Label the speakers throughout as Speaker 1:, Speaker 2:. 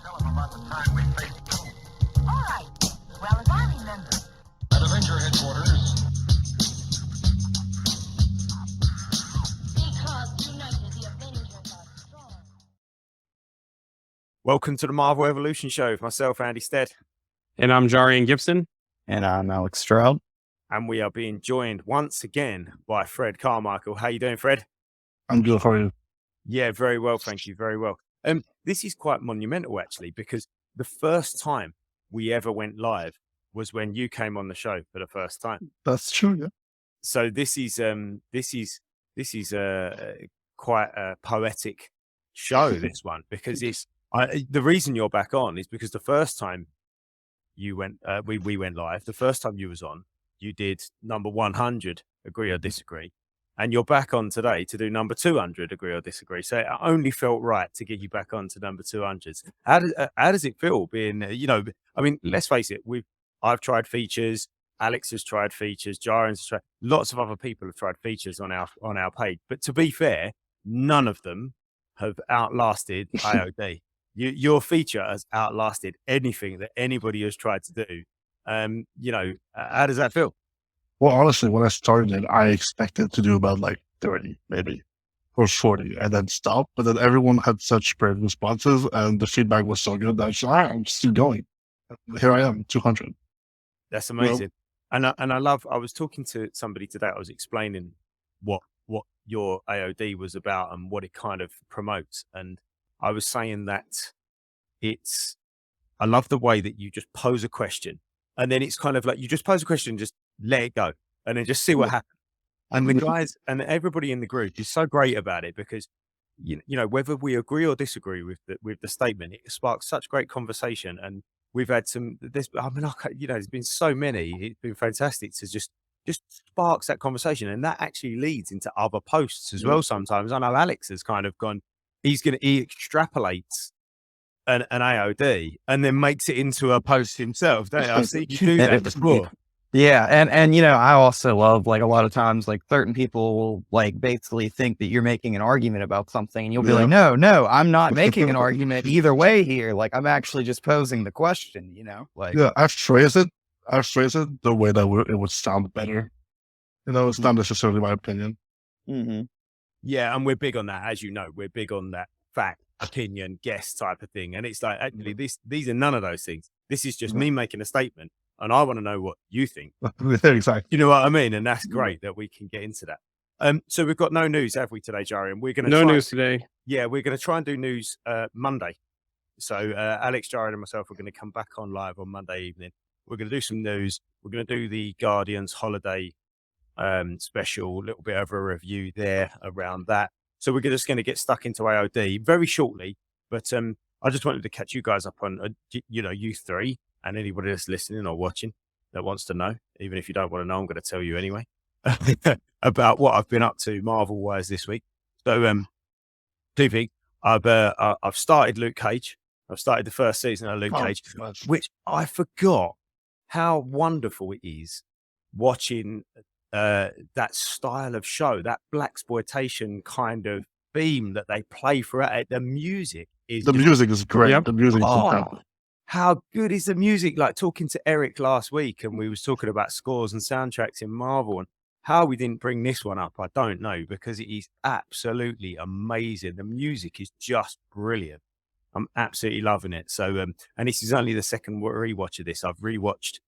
Speaker 1: Tell him about the time we faced.
Speaker 2: All right. Well, as I remember.
Speaker 1: At Avenger headquarters.
Speaker 2: Because united, the Avengers are strong.
Speaker 3: Welcome to the Marvel Evolution Show with myself, Andy Stead.
Speaker 4: And I'm Jarian Gibson.
Speaker 5: And I'm Alex Stroud.
Speaker 3: And we are being joined once again by Fred Carmichael. How you doing, Fred?
Speaker 5: I'm good. How are you?
Speaker 3: Yeah, very well, thank you. Very well. This is quite monumental, actually, because the first time we ever went live was when you came on the show for the first time.
Speaker 5: That's true, yeah.
Speaker 3: So this is quite a poetic show, this one, because the reason you're back on is because the first time you went, we went live. The first time you was on, you did number 100, agree or disagree, and you're back on today to do number 200, agree or disagree. So it only felt right to get you back on to number 200s. How does it feel being, I mean, let's face it, I've tried features, Alex has tried features, Jarian's has tried, lots of other people have tried features on our page, but to be fair, none of them have outlasted AOD. Your feature has outlasted anything that anybody has tried to do. How does that feel?
Speaker 5: Well, honestly, when I started, I expected to do about like 30, maybe, or 40, and then stop. But then everyone had such great responses, and the feedback was so good that I'm still going. Here I am, 200.
Speaker 3: That's amazing. Well, and I was talking to somebody today. I was explaining what your AOD was about and what it kind of promotes. And I was saying that I love the way that you just pose a question, and then it's kind of like you just pose a question, just let it go, and then just see what happens. And the guys and everybody in the group is so great about it because, whether we agree or disagree with the statement, it sparks such great conversation. And we've had there's been so many. It's been fantastic to just sparks that conversation, and that actually leads into other posts as well. Sometimes I know Alex has kind of gone. He extrapolates an AOD and then makes it into a post himself. Don't you? I've seen you do that before.
Speaker 5: Yeah, and I also love, like, a lot of times, like, certain people will, like, basically think that you're making an argument about something, and you'll be like, no, I'm not making an argument either way here. Like, I'm actually just posing the question, like. Yeah, I've phrased it the way that it would sound better. It's not necessarily my opinion.
Speaker 3: Mm-hmm. Yeah, and we're big on that, as you know. We're big on that fact, opinion, guess type of thing. And it's like, actually, these are none of those things. This is just me making a statement. And I want to know what you think.
Speaker 5: Exactly.
Speaker 3: You know what I mean? And that's great that we can get into that. So we've got no news, have we, today, Jarian? We're going to
Speaker 4: news today.
Speaker 3: Yeah, we're going to try and do news Monday. So Alex, Jarian, and myself are going to come back on live on Monday evening. We're going to do some news. We're going to do the Guardians holiday special, a little bit of a review there around that. So we're just going to get stuck into AOD very shortly. But I just wanted to catch you guys up on, you three. And anybody that's listening or watching that wants to know, even if you don't want to know, I'm going to tell you anyway, about what I've been up to Marvel-wise this week. So, two things. I've started Luke Cage. I've started the first season of Luke Cage, which I forgot how wonderful it is watching that style of show, that blaxploitation kind of theme that they play throughout it. The music is
Speaker 5: great.
Speaker 4: Yep.
Speaker 5: The music is incredible.
Speaker 3: How good is the music? Like, talking to Eric last week, and we was talking about scores and soundtracks in Marvel, and how we didn't bring this one up, I don't know, because it is absolutely amazing. The music is just brilliant. I'm absolutely loving it. So, and this is only the second rewatch of this. I've rewatched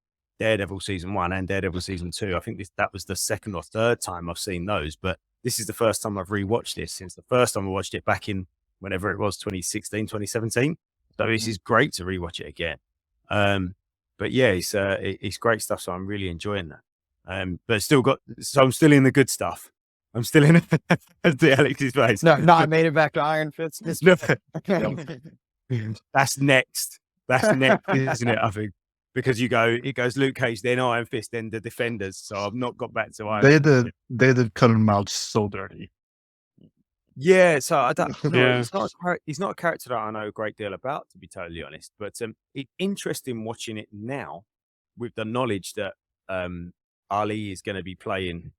Speaker 3: Daredevil season 1 and Daredevil season 2. I think that was the second or third time I've seen those, but this is the first time I've rewatched this since the first time I watched it back in whenever it was, 2016, 2017. So this is great to rewatch it again. But yeah, it's great stuff. So I'm really enjoying that. But I'm still in the good stuff. I'm still in the Alex's face.
Speaker 5: No, I made it back to Iron Fist.
Speaker 3: That's next. That's next, isn't it? I think because it goes Luke Cage, then Iron Fist, then the Defenders. So I've not got back to Iron Fist.
Speaker 5: They did cut him out so dirty.
Speaker 3: Yeah, so I don't know. He's not a character that I know a great deal about, to be totally honest. But it's interesting watching it now with the knowledge that Ali is going to be playing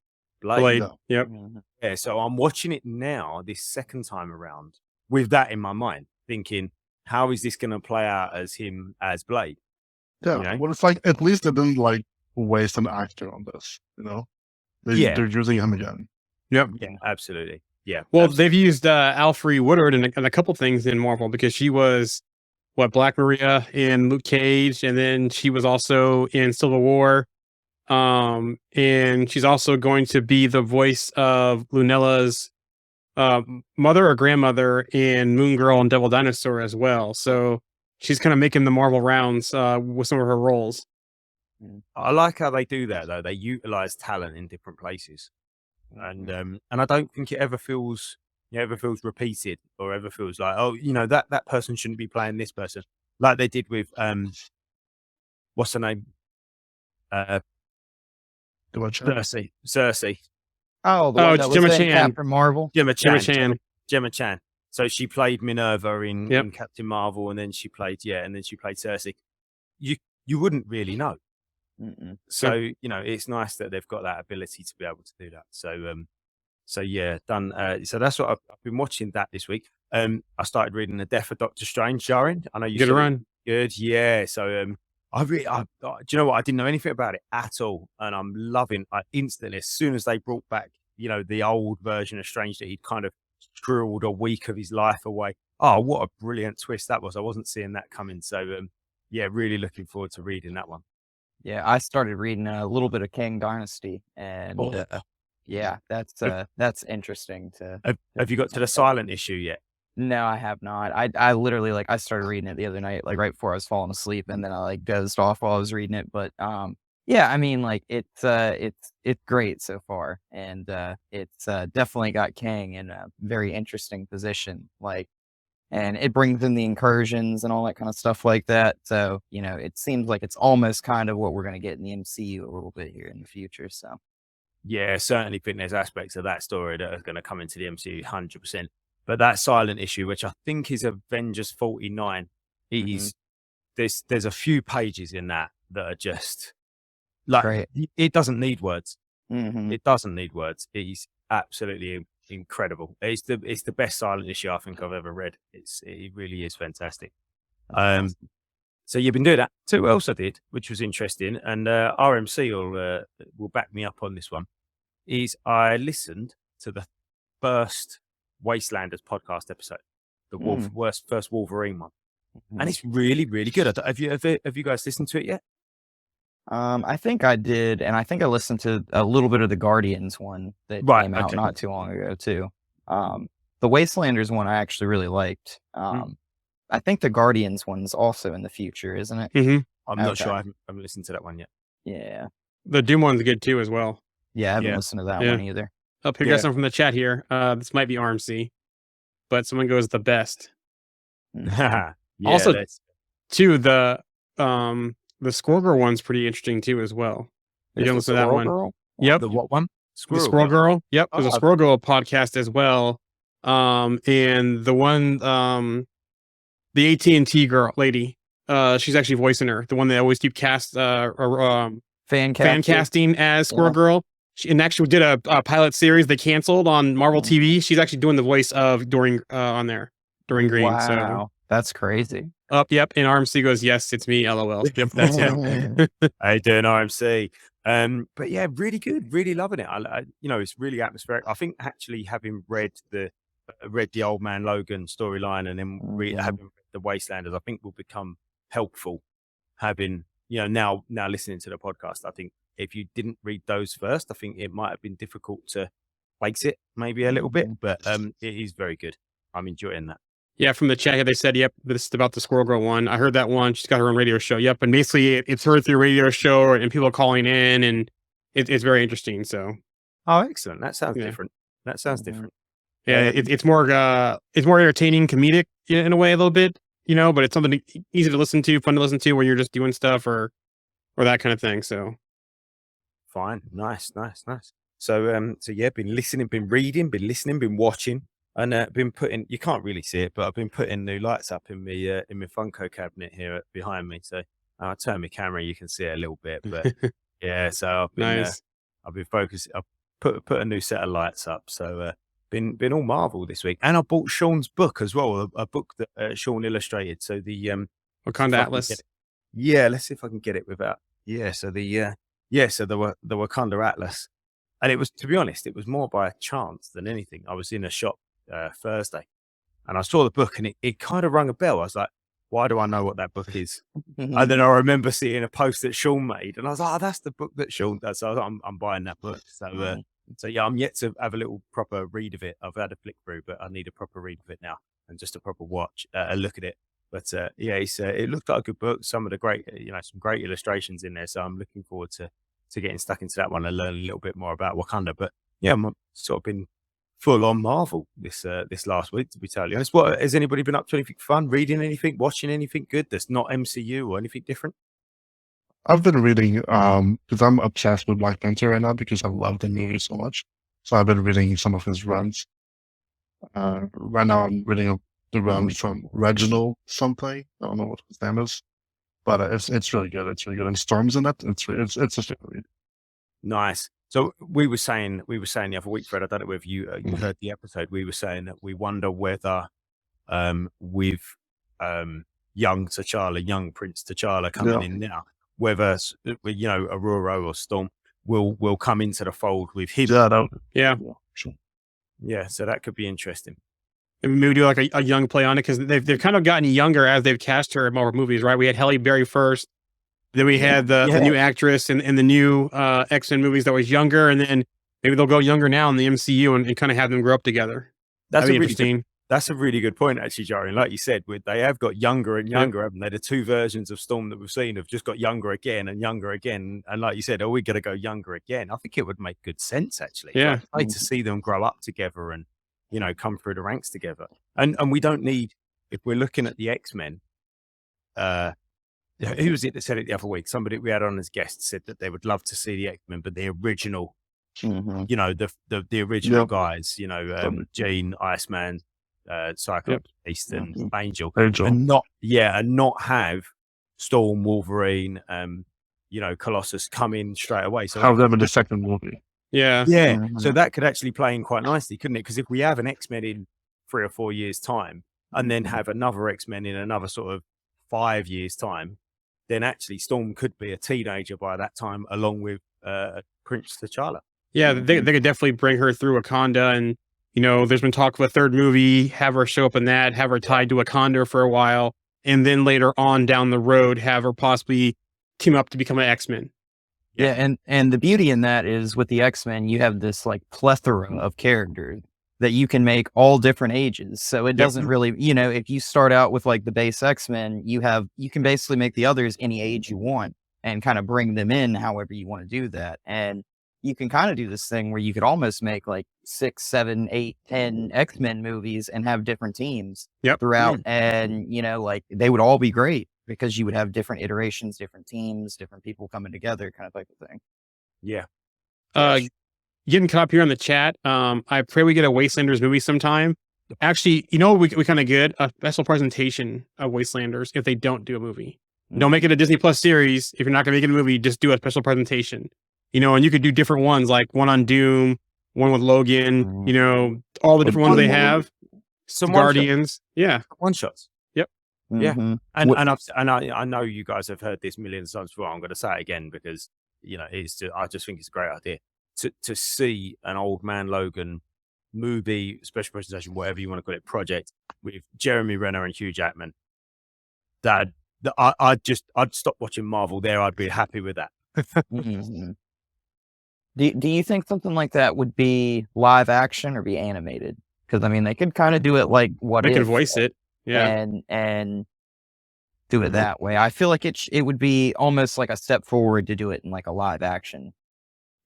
Speaker 3: Blade.
Speaker 4: Yep.
Speaker 3: Yeah, so I'm watching it now, this second time around, with that in my mind, thinking, how is this going to play out as him as Blade?
Speaker 6: Yeah,
Speaker 3: You know?
Speaker 6: well, it's like at least they didn't like waste an actor on this. They're using him again.
Speaker 4: Yep.
Speaker 3: Yeah, absolutely. Yeah.
Speaker 4: Well,
Speaker 3: absolutely.
Speaker 4: they've used Alfre Woodard in a couple things in Marvel because she was Black Maria in Luke Cage, and then she was also in Civil War. And she's also going to be the voice of Lunella's mother or grandmother in Moon Girl and Devil Dinosaur as well. So she's kind of making the Marvel rounds with some of her roles.
Speaker 3: I like how they do that though. They utilize talent in different places, and I don't think it ever feels repeated or ever feels like, oh, that person shouldn't be playing this person, like they did with what's her name, Cersei.
Speaker 5: Oh, the one that was
Speaker 4: Gemma
Speaker 5: in
Speaker 4: Chan.
Speaker 5: Captain Marvel.
Speaker 3: Gemma
Speaker 4: Gemma
Speaker 3: Chan.
Speaker 4: Chan.
Speaker 3: Gemma Chan. So she played Minerva in
Speaker 4: Yep.
Speaker 3: Captain Marvel, and then she played Cersei. You wouldn't really know.
Speaker 5: Mm-mm.
Speaker 3: So it's nice that they've got that ability to be able to do that. So yeah, done. So that's what I've been watching that this week. I started reading The Death of Doctor Strange, Jarin. I know you
Speaker 4: Good
Speaker 3: saw it.
Speaker 4: run.
Speaker 3: Good, yeah. So do you know what? I didn't know anything about it at all, and I'm loving. I instantly, as soon as they brought back, the old version of Strange that he'd kind of drilled a week of his life away. Oh, what a brilliant twist that was! I wasn't seeing that coming. So yeah, really looking forward to reading that one.
Speaker 5: Yeah, I started reading a little bit of Kang Dynasty, and yeah, that's interesting.
Speaker 3: Have you got to the silent issue yet?
Speaker 5: No, I have not. I literally I started reading it the other night, right before I was falling asleep, and then I dozed off while I was reading it. But yeah, I mean, it's great so far, and it's definitely got Kang in a very interesting position, and it brings in the incursions and all that kind of stuff like that. So it seems like it's almost kind of what we're going to get in the MCU a little bit here in the future. So
Speaker 3: yeah, certainly think there's aspects of that story that are going to come into the MCU 100%. But that silent issue, which I think is Avengers 49, there's a few pages in that are just
Speaker 5: Great.
Speaker 3: It doesn't need words.
Speaker 5: Mhm.
Speaker 3: It doesn't need words. It is absolutely incredible. It's the best silent issue I think I've ever read. It really is fantastic. So you've been doing that. So what else I did, which was interesting, and RMC will back me up on this one, is I listened to the first Wastelanders podcast episode, the first Wolverine one, and it's really, really good. Have you guys listened to it yet?
Speaker 5: I think I did, and I think I listened to a little bit of the Guardians one that came out not too long ago too. The Wastelanders one I actually really liked. I think the Guardians one's also in the future, isn't it?
Speaker 4: Mm-hmm.
Speaker 3: I'm not sure. I haven't listened to that one yet.
Speaker 5: Yeah.
Speaker 4: The Doom one's good too as well.
Speaker 5: Yeah, I haven't listened to that one either.
Speaker 4: Up here, got some from the chat here. This might be RMC, but someone goes the best. Also, too, the Squirrel Girl one's pretty interesting too as well. You don't listen to that one.
Speaker 5: Girl?
Speaker 4: Yep.
Speaker 3: The what one?
Speaker 4: The Squirrel Girl. Yep. There's a Squirrel Girl podcast as well. And the one, the AT&T girl lady, she's actually voicing her. The one that always keep fan casting as Squirrel Girl. She actually did a pilot series they canceled on Marvel TV. She's actually doing the voice of Doreen on there. Doreen Green.
Speaker 5: Wow,
Speaker 4: so
Speaker 5: that's crazy.
Speaker 4: Yep. And RMC goes, yes, it's me. LOL.
Speaker 3: Yep, that's it. How you doing, RMC? But yeah, really good. Really loving it. It's really atmospheric. I think actually having read the Old Man Logan storyline and then having read the Wastelanders, I think will become helpful. Having now listening to the podcast, I think if you didn't read those first, I think it might have been difficult to place it maybe a little bit, but it is very good. I'm enjoying that.
Speaker 4: Yeah, from the chat, they said, yep, this is about the Squirrel Girl one. I heard that one. She's got her own radio show. Yep, and basically it's her through radio show and people calling in, and it's very interesting. So,
Speaker 3: oh, excellent. That sounds different. That sounds different.
Speaker 4: Yeah, it's more entertaining, comedic in a way a little bit, but it's something easy to listen to, fun to listen to when you're just doing stuff or that kind of thing. So,
Speaker 3: fine, nice. So yeah, been listening, been reading, been listening, been watching. And been putting, you can't really see it, but I've been putting new lights up in my Funko cabinet here behind me. So I'll turn my camera, you can see it a little bit. But yeah, so I've been,
Speaker 4: nice.
Speaker 3: I've been focused. I've put a new set of lights up. So been all Marvel this week, and I bought Sean's book as well, a book that Sean illustrated. So the
Speaker 4: Wakanda
Speaker 3: if I can
Speaker 4: Atlas.
Speaker 3: get it- yeah, let's see if I can get it without. Yeah, so the Wakanda Atlas, and it was, to be honest, it was more by chance than anything. I was in a shop Thursday, and I saw the book, and it kind of rung a bell. I was like, why do I know what that book is? And then I remember seeing a post that Sean made, and I was like, oh, that's the book that Sean does. So I was like, I'm buying that book. So yeah, I'm yet to have a little proper read of it. I've had a flick through, but I need a proper read of it now and just a proper watch, a look at it. But yeah, it looked like a good book. Some of the great, some great illustrations in there. So I'm looking forward to getting stuck into that one and learn a little bit more about Wakanda. But yeah, I'm sort of been full on Marvel this last week, to be totally honest. What has anybody been up to? Anything fun? Reading anything? Watching anything good that's not MCU or anything different?
Speaker 6: I've been reading because I'm obsessed with Black Panther right now because I love the movie so much. So I've been reading some of his runs. Right now I'm reading the run from Reginald something. I don't know what his name is, but it's really good. It's really good. And Storm's in it. It's a good read. Nice.
Speaker 3: So we were saying the other week, Fred, I don't know if you heard the episode. We were saying that we wonder whether with young T'Challa, young Prince T'Challa coming in now, whether Aurora or Storm will come into the fold with him.
Speaker 4: Yeah.
Speaker 6: Sure.
Speaker 3: Yeah, so that could be interesting.
Speaker 4: And maybe do like a young play on it, because they've kind of gotten younger as they've cast her in Marvel movies, right? We had Halle Berry first, then we had the new actress in the new X-Men movies that was younger, and then maybe they'll go younger now in the MCU and kind of have them grow up together.
Speaker 3: That's
Speaker 4: interesting.
Speaker 3: That's a really good point, actually, Jerry. And like you said, they have got younger and younger, haven't they? The two versions of Storm that we've seen have just got younger again and younger again. And like you said, are we going to go younger again? I think it would make good sense, actually.
Speaker 4: Yeah.
Speaker 3: I'd like to see them grow up together and, come through the ranks together. And we don't need, if we're looking at the X-Men, who was it that said it the other week? Somebody we had on as guest said that they would love to see the X-Men, but the original, the original guys, Jean, Iceman, Cyclops, Beast, and Angel, and not have Storm, Wolverine, Colossus come in straight away. So
Speaker 6: have them in the second movie.
Speaker 4: Yeah.
Speaker 3: So that could actually play in quite nicely, couldn't it? Because if we have an X-Men in 3 or 4 years' time, and then have another X-Men in another sort of 5 years' time, then actually Storm could be a teenager by that time, along with Prince T'Challa.
Speaker 4: Yeah, they could definitely bring her through Wakanda, and there's been talk of a third movie, have her show up in that, have her tied to Wakanda for a while, and then later on down the road, have her possibly team up to become an X-Men.
Speaker 5: Yeah, and the beauty in that is with the X-Men, you have this like plethora of characters that you can make all different ages. So it doesn't really, if you start out with like the base X-Men, you can basically make the others any age you want and kind of bring them in however you want to do that. And you can kind of do this thing where you could almost make like 6, 7, 8, 10 X-Men movies and have different teams throughout. And, like they would all be great because you would have different iterations, different teams, different people coming together kind of type of thing.
Speaker 3: Yeah.
Speaker 4: Getting caught up here on the chat. I pray we get a Wastelanders movie sometime. Actually, we kind of get a special presentation of Wastelanders if they don't do a movie. Don't make it a Disney Plus series. If you're not going to make it a movie, just do a special presentation. And you could do different ones, like one on Doom, one with Logan, all the different ones they have.
Speaker 3: Some
Speaker 4: Guardians.
Speaker 3: One shots. Yep.
Speaker 5: Mm-hmm.
Speaker 3: Yeah. I know you guys have heard this millions of times before. I'm going to say it again because, I just think it's a great idea to see an Old Man Logan movie, special presentation, whatever you want to call it, project with Jeremy Renner and Hugh Jackman. I'd stop watching Marvel there. I'd be happy with that.
Speaker 5: Mm-hmm. Do you think something like that would be live action or be animated? Because they could kind of do it like
Speaker 4: they could voice it,
Speaker 5: and do it that way. I feel like it would be almost like a step forward to do it in like a live action.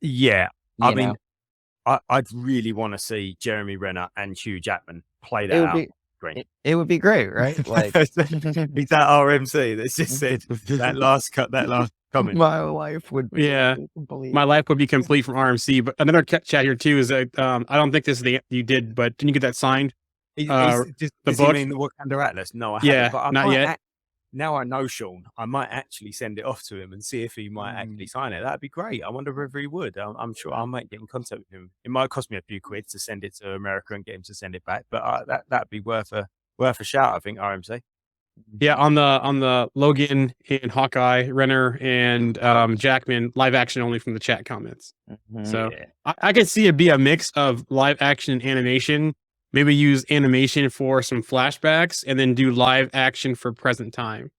Speaker 3: Yeah, I'd really want to see Jeremy Renner and Hugh Jackman play that out.
Speaker 5: It would be great, right? Like
Speaker 3: he's that RMC that's just said that last comment.
Speaker 5: My life would be complete.
Speaker 4: My life would be complete from RMC. But another chat here too is that I don't think this is you did, but didn't you get that signed?
Speaker 3: The
Speaker 4: book?
Speaker 3: You mean the Wakanda Atlas? No, I haven't. But
Speaker 4: not yet.
Speaker 3: now I know Sean, I might actually send it off to him and see if he might actually sign it. That'd be great. I wonder if he would. I'm sure I might get in contact with him. It might cost me a few quid to send it to America and get him to send it back, but that'd be worth a shout. I think RMC.
Speaker 4: Yeah, on the Logan and Hawkeye, Renner and Jackman live action only from the chat comments. So
Speaker 3: Yeah.
Speaker 4: I could see it be a mix of live action and animation. Maybe use animation for some flashbacks and then do live action for present time.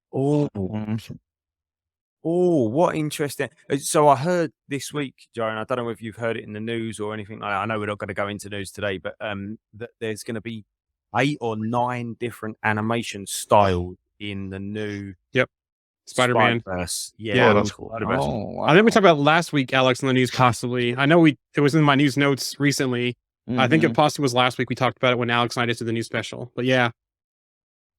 Speaker 3: Oh, what interesting. So I heard this week, Joe, and I don't know if you've heard it in the news or anything like that. I know we're not going to go into news today, but that there's going to be 8 or 9 different animation styles in the new
Speaker 4: Spider-Man.
Speaker 3: Spider-Verse.
Speaker 6: Yeah, that's cool.
Speaker 3: Spider-Verse.
Speaker 5: Oh, wow.
Speaker 4: I think we talked about last week, Alex, in the news possibly. I know it was in my news notes recently. I think it possibly was last week we talked about it when Alex and I did the news special. But yeah.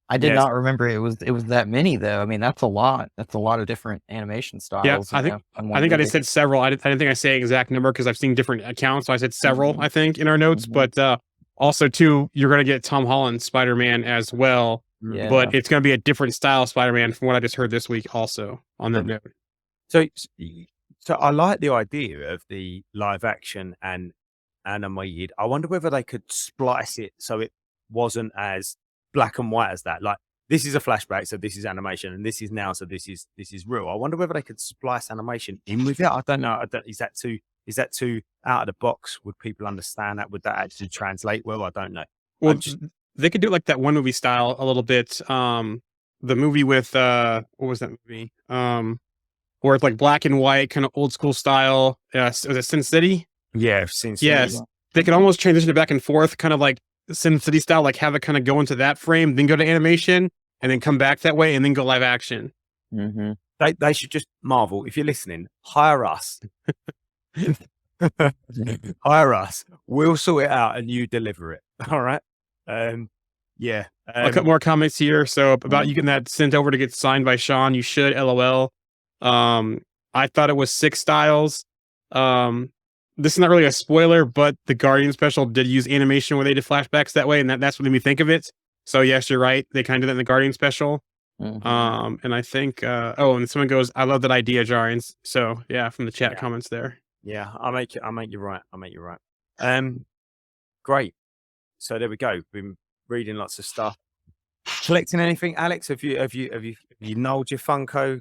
Speaker 5: I did
Speaker 3: Yes.
Speaker 5: not remember it was that many though. I mean, that's a lot. That's a lot of different animation styles.
Speaker 4: I
Speaker 5: you
Speaker 4: think-
Speaker 5: know, in one
Speaker 4: I think I
Speaker 5: movie.
Speaker 4: just said several. I didn't think I say an exact number because I've seen different accounts. So I said several,
Speaker 5: Mhm.
Speaker 4: I think, in our notes.
Speaker 5: Mhm.
Speaker 4: But also, too, you're going to get Tom Holland Spider-Man as well.
Speaker 5: Yeah.
Speaker 4: But it's going to be a different style Spider-Man from what I just heard this week also on that note.
Speaker 3: So I like the idea of the live action and animated. I wonder whether they could splice it so it wasn't as black and white as that. Like, this is a flashback, so this is animation, and this is now, so this is real. I wonder whether they could splice animation in with it. I don't know. Is that too out of the box? Would people understand that? Would that actually translate well? I don't know.
Speaker 4: Well,
Speaker 3: I'm just-
Speaker 4: they could do it like that one movie style a little bit. The movie with what was that movie? Where it's like black and white, kind of old school style. Was it Sin City?
Speaker 3: Yeah, since
Speaker 4: Yes. They could almost transition it back and forth, kind of like Sin City style, like have it kind of go into that frame, then go to animation, and then come back that way, and then go live action.
Speaker 5: Mhm.
Speaker 3: they should just Marvel. If you're listening, hire us. Hire us. We'll sort it out, and you deliver it. All right. Yeah.
Speaker 4: A couple more comments here. So about you getting that sent over to get signed by Sean, you should. LOL. I thought it was 6 styles. This is not really a spoiler, but the Guardian special did use animation where they did flashbacks that way, and that's what made me think of it. So yes, you're right. They kind of did that in the Guardian special.
Speaker 5: Mhm.
Speaker 4: And I think and someone goes, I love that idea, Jarins. So yeah, from the chat
Speaker 3: Yeah.
Speaker 4: comments there.
Speaker 3: Yeah, I'll make you right. Great. So there we go. Been reading lots of stuff. Collecting anything, Alex? Have you knolled your Funko?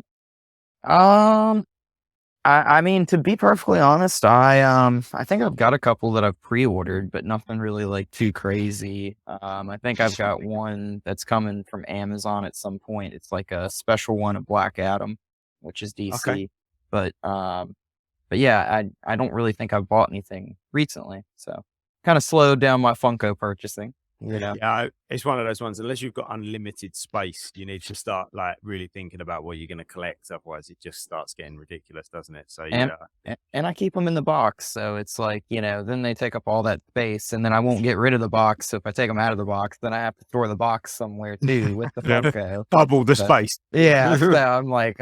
Speaker 5: I mean, to be perfectly honest, I think I've got a couple that I've pre-ordered, but nothing really like too crazy. I think I've got one that's coming from Amazon at some point. It's like a special one of Black Adam, which is DC.
Speaker 3: Okay.
Speaker 5: But yeah, I don't really think I've bought anything recently, so kind of slowed down my Funko purchasing. You know,
Speaker 3: Yeah, it's one of those ones. Unless you've got unlimited space, you need to start like really thinking about what you're going to collect. Otherwise, it just starts getting ridiculous, doesn't it? So
Speaker 5: And-
Speaker 3: yeah,
Speaker 5: and I keep them in the box, so it's like, you know, then they take up all that space, and then I won't get rid of the box. So if I take them out of the box, then I have to store the box somewhere too with the
Speaker 3: Yeah.
Speaker 5: Funko.
Speaker 3: double the
Speaker 5: But-
Speaker 3: space.
Speaker 5: Yeah, so I'm like,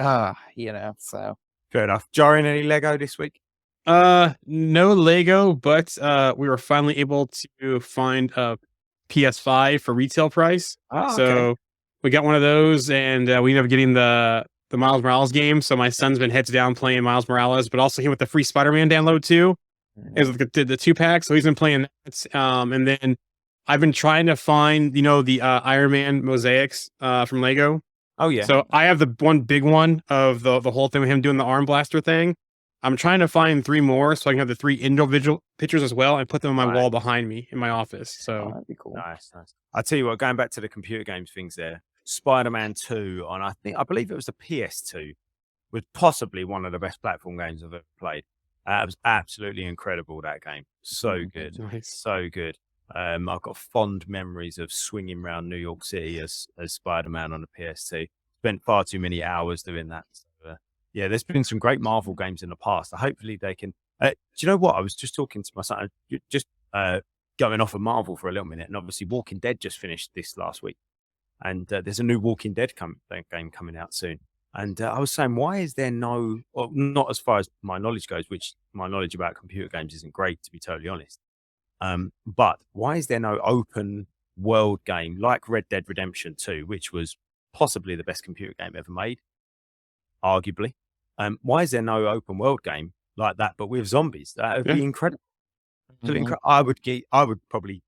Speaker 5: you know, so
Speaker 3: Fair enough. Jarring any Lego this week?
Speaker 4: No Lego, but we were finally able to find a PS5 for retail price.
Speaker 3: Oh,
Speaker 4: So we got one of those, and we ended up getting the Miles Morales game. So my son's been heads down playing Miles Morales, but also he with the free Spider-Man download too. It was the 2-pack, so he's been playing that. And then I've been trying to find, the Iron Man mosaics from Lego.
Speaker 3: oh yeah.
Speaker 4: So I have the one big one of the whole thing with him doing the arm blaster thing. I'm trying to find 3 more so I can have the 3 individual pictures as well and put them on my
Speaker 3: Right.
Speaker 4: wall behind me in my office.
Speaker 5: oh,
Speaker 4: So
Speaker 5: that'd be cool.
Speaker 3: Nice. I tell you what, going back to the computer games things there, Spider-Man 2 on I believe it was the PS2 was possibly one of the best platform games I've ever played. It was absolutely incredible, that game. So good.
Speaker 4: nice.
Speaker 3: So good. I've got fond memories of swinging around New York City as Spider-Man on the PS2. Spent far too many hours doing that. So, yeah, there's been some great Marvel games in the past. Hopefully they can. Do you know what? I was just talking to my son, just going off of Marvel for a little minute, and obviously Walking Dead just finished this last week, and there's a new Walking Dead game coming out soon. And I was saying, why is there no, well, not as far as my knowledge goes, which my knowledge about computer games isn't great, to be totally honest. But why is there no open world game like Red Dead Redemption 2, which was possibly the best computer game ever made, arguably. Why is there no open world game like that, but with zombies? That would be incredible.
Speaker 5: Mhm.
Speaker 3: I would probably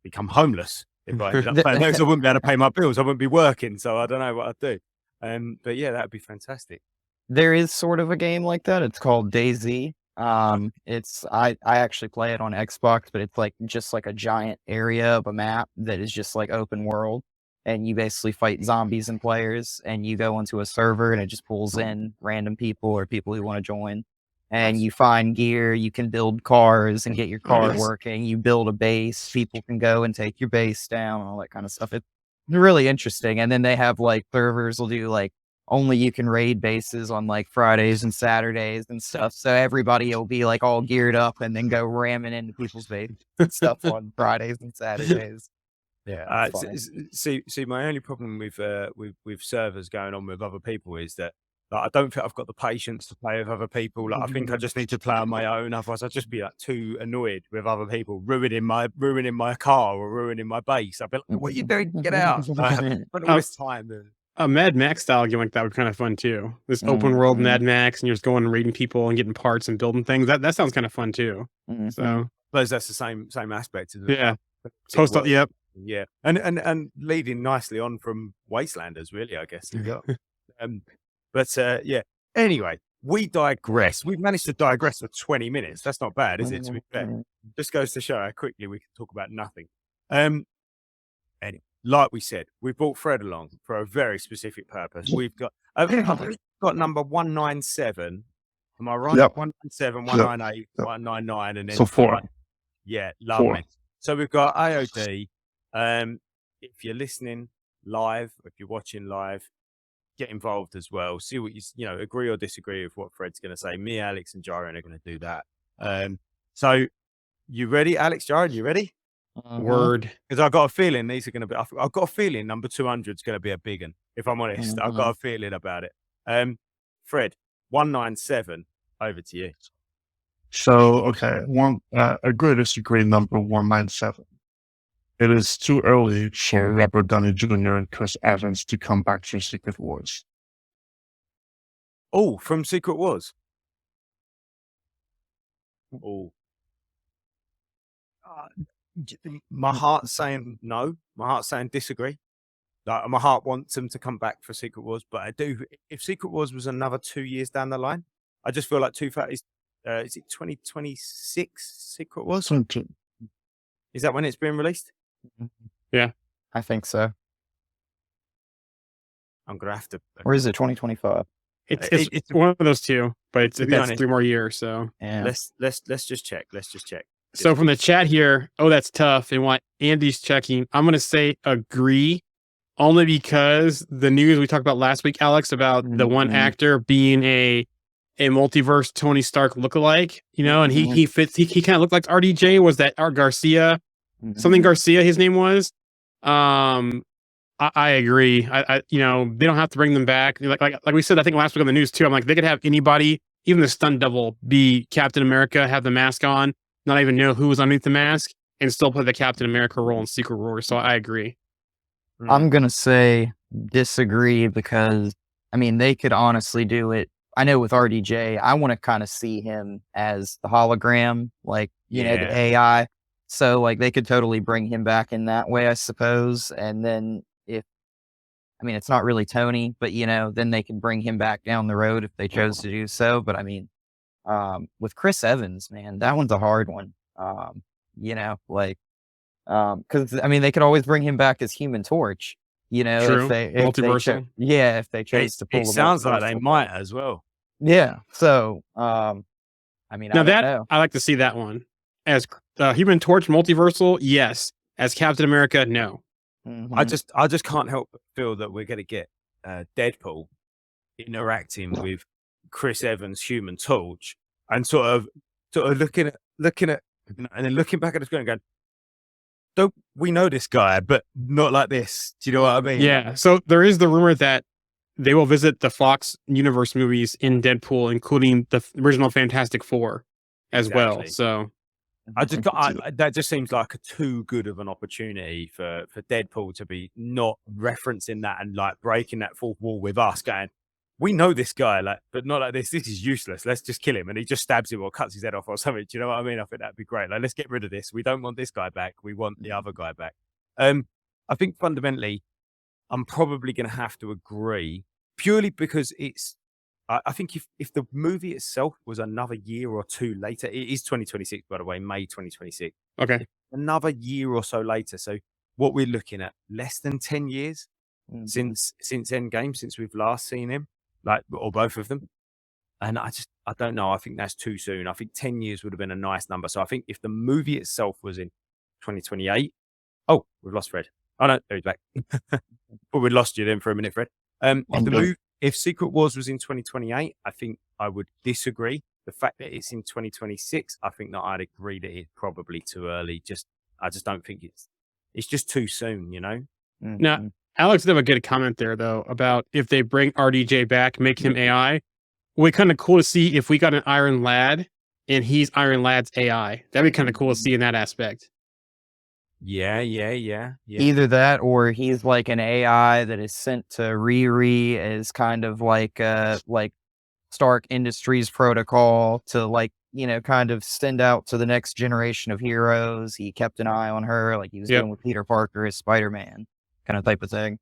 Speaker 3: become homeless if I ended up playing those. I wouldn't be able to pay my bills. I wouldn't be working, so I don't know what I'd do. But yeah, that'd be fantastic.
Speaker 5: There is sort of a game like that. It's called DayZ. It's I actually play it on Xbox, but it's like just like a giant area of a map that is just like open world, and you basically fight zombies and players, and you go into a server, and it just pulls in random people or people who want to join, and you find gear. You can build cars and get your car
Speaker 6: Nice.
Speaker 5: working. You build a base. People can go and take your base down, all that kind of stuff. It's really interesting. And then they have like servers will do like only you can raid bases on like Fridays and Saturdays and stuff. So everybody will be like all geared up and then go ramming into people's base and stuff on Fridays and Saturdays. Yeah. it's funny.
Speaker 3: See, my only problem with servers going on with other people is that I don't think I've got the patience to play with other people. Like I think I just need to play on my own. Otherwise, I'd just be like too annoyed with other people ruining my car or ruining my base. I'd be like, "What are you doing? Get out!" Spend all this time.
Speaker 4: A Mad Max style game like that would be kind of fun too. This open world Mad Max, and you're just going and raiding people and getting parts and building things. That sounds kind of fun too. So,
Speaker 3: But that's the same aspect. Isn't it?
Speaker 4: yeah,
Speaker 3: Post
Speaker 4: post. Yep.
Speaker 3: Yeah, and leading nicely on from Wastelanders, really, I guess.
Speaker 6: Yeah.
Speaker 3: Yeah. Anyway, we digress. We've managed to digress for 20 minutes. That's not bad, is it? To be fair, just goes to show how quickly we can talk about nothing. Anyway, like we said, we brought Fred along for a very specific purpose. We've got number 197. Am I right?
Speaker 6: Yep.
Speaker 3: 197,
Speaker 6: Yep.
Speaker 3: 198,
Speaker 6: Yep.
Speaker 3: 199, and then
Speaker 6: So 4.
Speaker 3: Yeah, lovely.
Speaker 6: 4.
Speaker 3: So we've got AOD. If you're listening live, if you're watching live, get involved as well. See what you agree or disagree with what Fred's going to say. Me, Alex, and Jaren are going to do that. So you ready, Alex, Jaren? You ready?
Speaker 4: Word.
Speaker 3: Because I've got a feeling these are going to be. I've got a feeling number 200 is going to be a big one. If I'm honest, I've got a feeling about it. Fred, 197. Over to you.
Speaker 6: So, okay, agree or disagree, number 197. It is too early for Robert Downey Jr. and Chris Evans to come back from Secret Wars.
Speaker 3: Oh, from Secret Wars. Oh. My heart's saying no. My heart's saying disagree. Like, my heart wants them to come back for Secret Wars, but I do. If Secret Wars was another 2 years down the line, I just feel like is it 2026 Secret Wars? Is that when it's being released?
Speaker 4: Yeah,
Speaker 5: I think so.
Speaker 3: I'm gonna have to.
Speaker 5: Or is it 2025?
Speaker 4: It's one of those two, but it's
Speaker 3: be
Speaker 4: that's
Speaker 3: honest,
Speaker 4: 3 more years. So
Speaker 5: Yeah.
Speaker 3: Let's just check.
Speaker 4: So from the chat here, that's tough. And what Andy's checking, I'm gonna say agree, only because the news we talked about last week, Alex, about the one actor being a multiverse Tony Stark lookalike, and he fits. He kind of looked like RDJ. Was that Art Garcia? Something Garcia, his name was. I agree. I they don't have to bring them back. Like we said, I think last week on the news too. I'm like, they could have anybody, even the stunt double, be Captain America, have the mask on, not even know who was underneath the mask, and still play the Captain America role in Secret Wars. So I agree.
Speaker 5: I'm gonna say disagree because they could honestly do it. I know with RDJ, I want to kind of see him as the hologram, like the AI. So like they could totally bring him back in that way, I suppose. And then it's not really Tony, but then they can bring him back down the road if they chose to do so. But with Chris Evans, man, that one's a hard one. Because they could always bring him back as Human Torch.
Speaker 4: True. Multiversal.
Speaker 5: If they chose to pull.
Speaker 3: It sounds like they might as well.
Speaker 5: Yeah. So, I don't know.
Speaker 4: I like to see that one as Human Torch multiversal. Yes. As Captain America, no.
Speaker 3: I just can't help but feel that we're going to get Deadpool interacting with Chris Evans' Human Torch and sort of looking at and then looking back at the screen and going, don't we know this guy, but not like this. Do you know what I mean?
Speaker 4: Yeah. So there is the rumor that they will visit the Fox universe movies in Deadpool, including the original Fantastic Four as well. So
Speaker 3: that just seems like too good of an opportunity for Deadpool to be not referencing that and like breaking that fourth wall with us, going, we know this guy, like, but not like this. This is useless. Let's just kill him, and he just stabs him or cuts his head off or something. Do you know what I mean? I think that'd be great. Like, let's get rid of this. We don't want this guy back. We want the other guy back. I think fundamentally, I'm probably going to have to agree purely because it's. I think if the movie itself was another year or two later, it is 2026, by the way, May 2026.
Speaker 4: Okay.
Speaker 3: Another year or so later. So what we're looking at, less than 10 years since Endgame, since we've last seen him, like, or both of them. And I don't know. I think that's too soon. I think 10 years would have been a nice number. So I think if the movie itself was in 2028, oh, we've lost Fred. Oh no, there he's back. But we lost you then for a minute, Fred. If Secret Wars was in 2028, I think I would disagree. The fact that it's in 2026, I think that I'd agree that it's probably too early. I just don't think it's just too soon, you know?
Speaker 4: Now, Alex did have a good comment there, though, about if they bring RDJ back, make him AI. Would be kind of cool to see if we got an Iron Lad and he's Iron Lad's AI. That'd be kind of cool to see in that aspect.
Speaker 3: Yeah.
Speaker 5: Either that or he's like an AI that is sent to Riri as kind of like Stark Industries protocol to like, you know, kind of send out to the next generation of heroes. He kept an eye on her like he was doing with Peter Parker as Spider-Man kind of type of thing.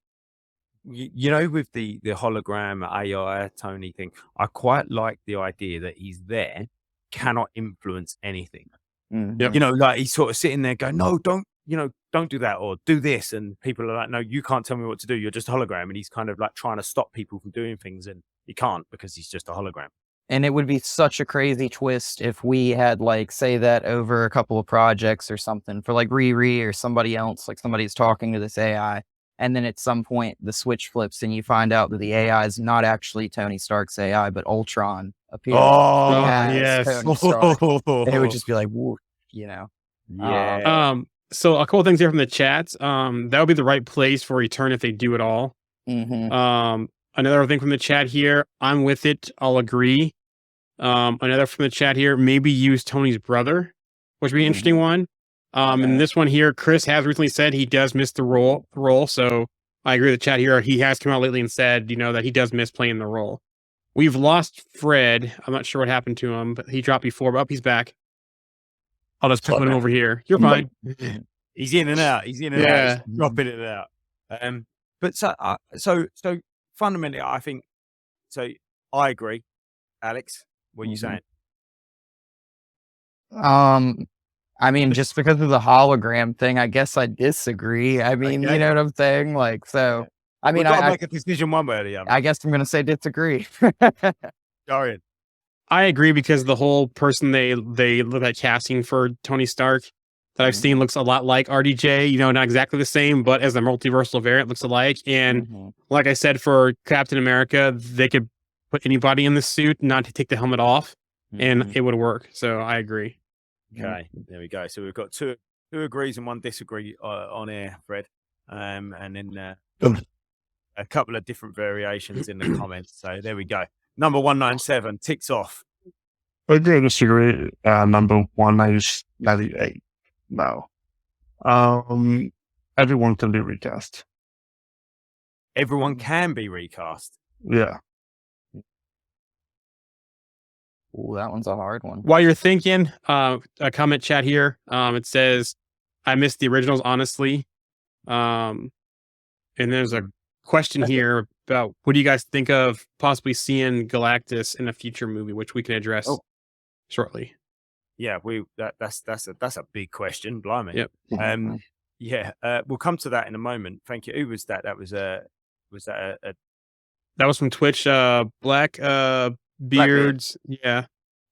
Speaker 3: You know, with the hologram AI Tony thing, I quite like the idea that he's there, cannot influence anything.
Speaker 4: Yep.
Speaker 3: You know, like he's sort of sitting there going, no, don't do that or do this. And people are like, no, you can't tell me what to do. You're just a hologram. And he's kind of like trying to stop people from doing things. And he can't because he's just a hologram.
Speaker 5: And it would be such a crazy twist if we had like, say that over a couple of projects or something for like Riri or somebody else, like somebody's talking to this AI. And then at some point the switch flips and you find out that the AI is not actually Tony Stark's AI, but Ultron appears.
Speaker 3: Oh,
Speaker 5: as
Speaker 3: yes.
Speaker 5: Tony Stark. And it would just be like, woo, you know.
Speaker 3: Yeah.
Speaker 4: So a couple things here from the chat. That would be the right place for Return if they do it all. Another thing from the chat here. I'm with it. I'll agree. Another from the chat here. Maybe use Tony's brother, which would be an interesting one. And this one here, Chris has recently said he does miss the role. So I agree with the chat here. He has come out lately and said, you know, that he does miss playing the role. We've lost Fred. I'm not sure what happened to him, but he dropped before. But he's back. I'll just put him over here. You're fine.
Speaker 3: He's in and out. He's in and out. He's dropping it out. But so fundamentally, I think so. I agree, Alex. What are you saying?
Speaker 5: I mean, just because of the hologram thing, I guess I disagree. I mean, you know what I'm saying? Like, so I mean,
Speaker 3: I make a decision one way or the other.
Speaker 5: I guess I'm going to say disagree.
Speaker 3: Dorian.
Speaker 4: I agree because the whole person they look at casting for Tony Stark that I've seen looks a lot like RDJ, you know, not exactly the same, but as a multiversal variant looks alike. And like I said, for Captain America, they could put anybody in the suit, not to take the helmet off, and it would work. So I agree.
Speaker 3: Okay, there we go. So we've got two agrees and one disagree on air, Fred. And then a couple of different variations in the comments. So there we go. Number 197 ticks off.
Speaker 6: I do disagree. Number 198. No. Everyone can be recast.
Speaker 3: Everyone can be recast.
Speaker 6: Yeah.
Speaker 5: Ooh, that one's a hard one.
Speaker 4: While you're thinking, a comment chat here. It says, I missed the originals, honestly. And there's a question here about what do you guys think of possibly seeing Galactus in a future movie, which we can address shortly.
Speaker 3: Yeah, that's a big question, blimey.
Speaker 4: Yep.
Speaker 3: We'll come to that in a moment. Thank you. Who was that? That was that
Speaker 4: was from Twitch. Black Beards. Yeah.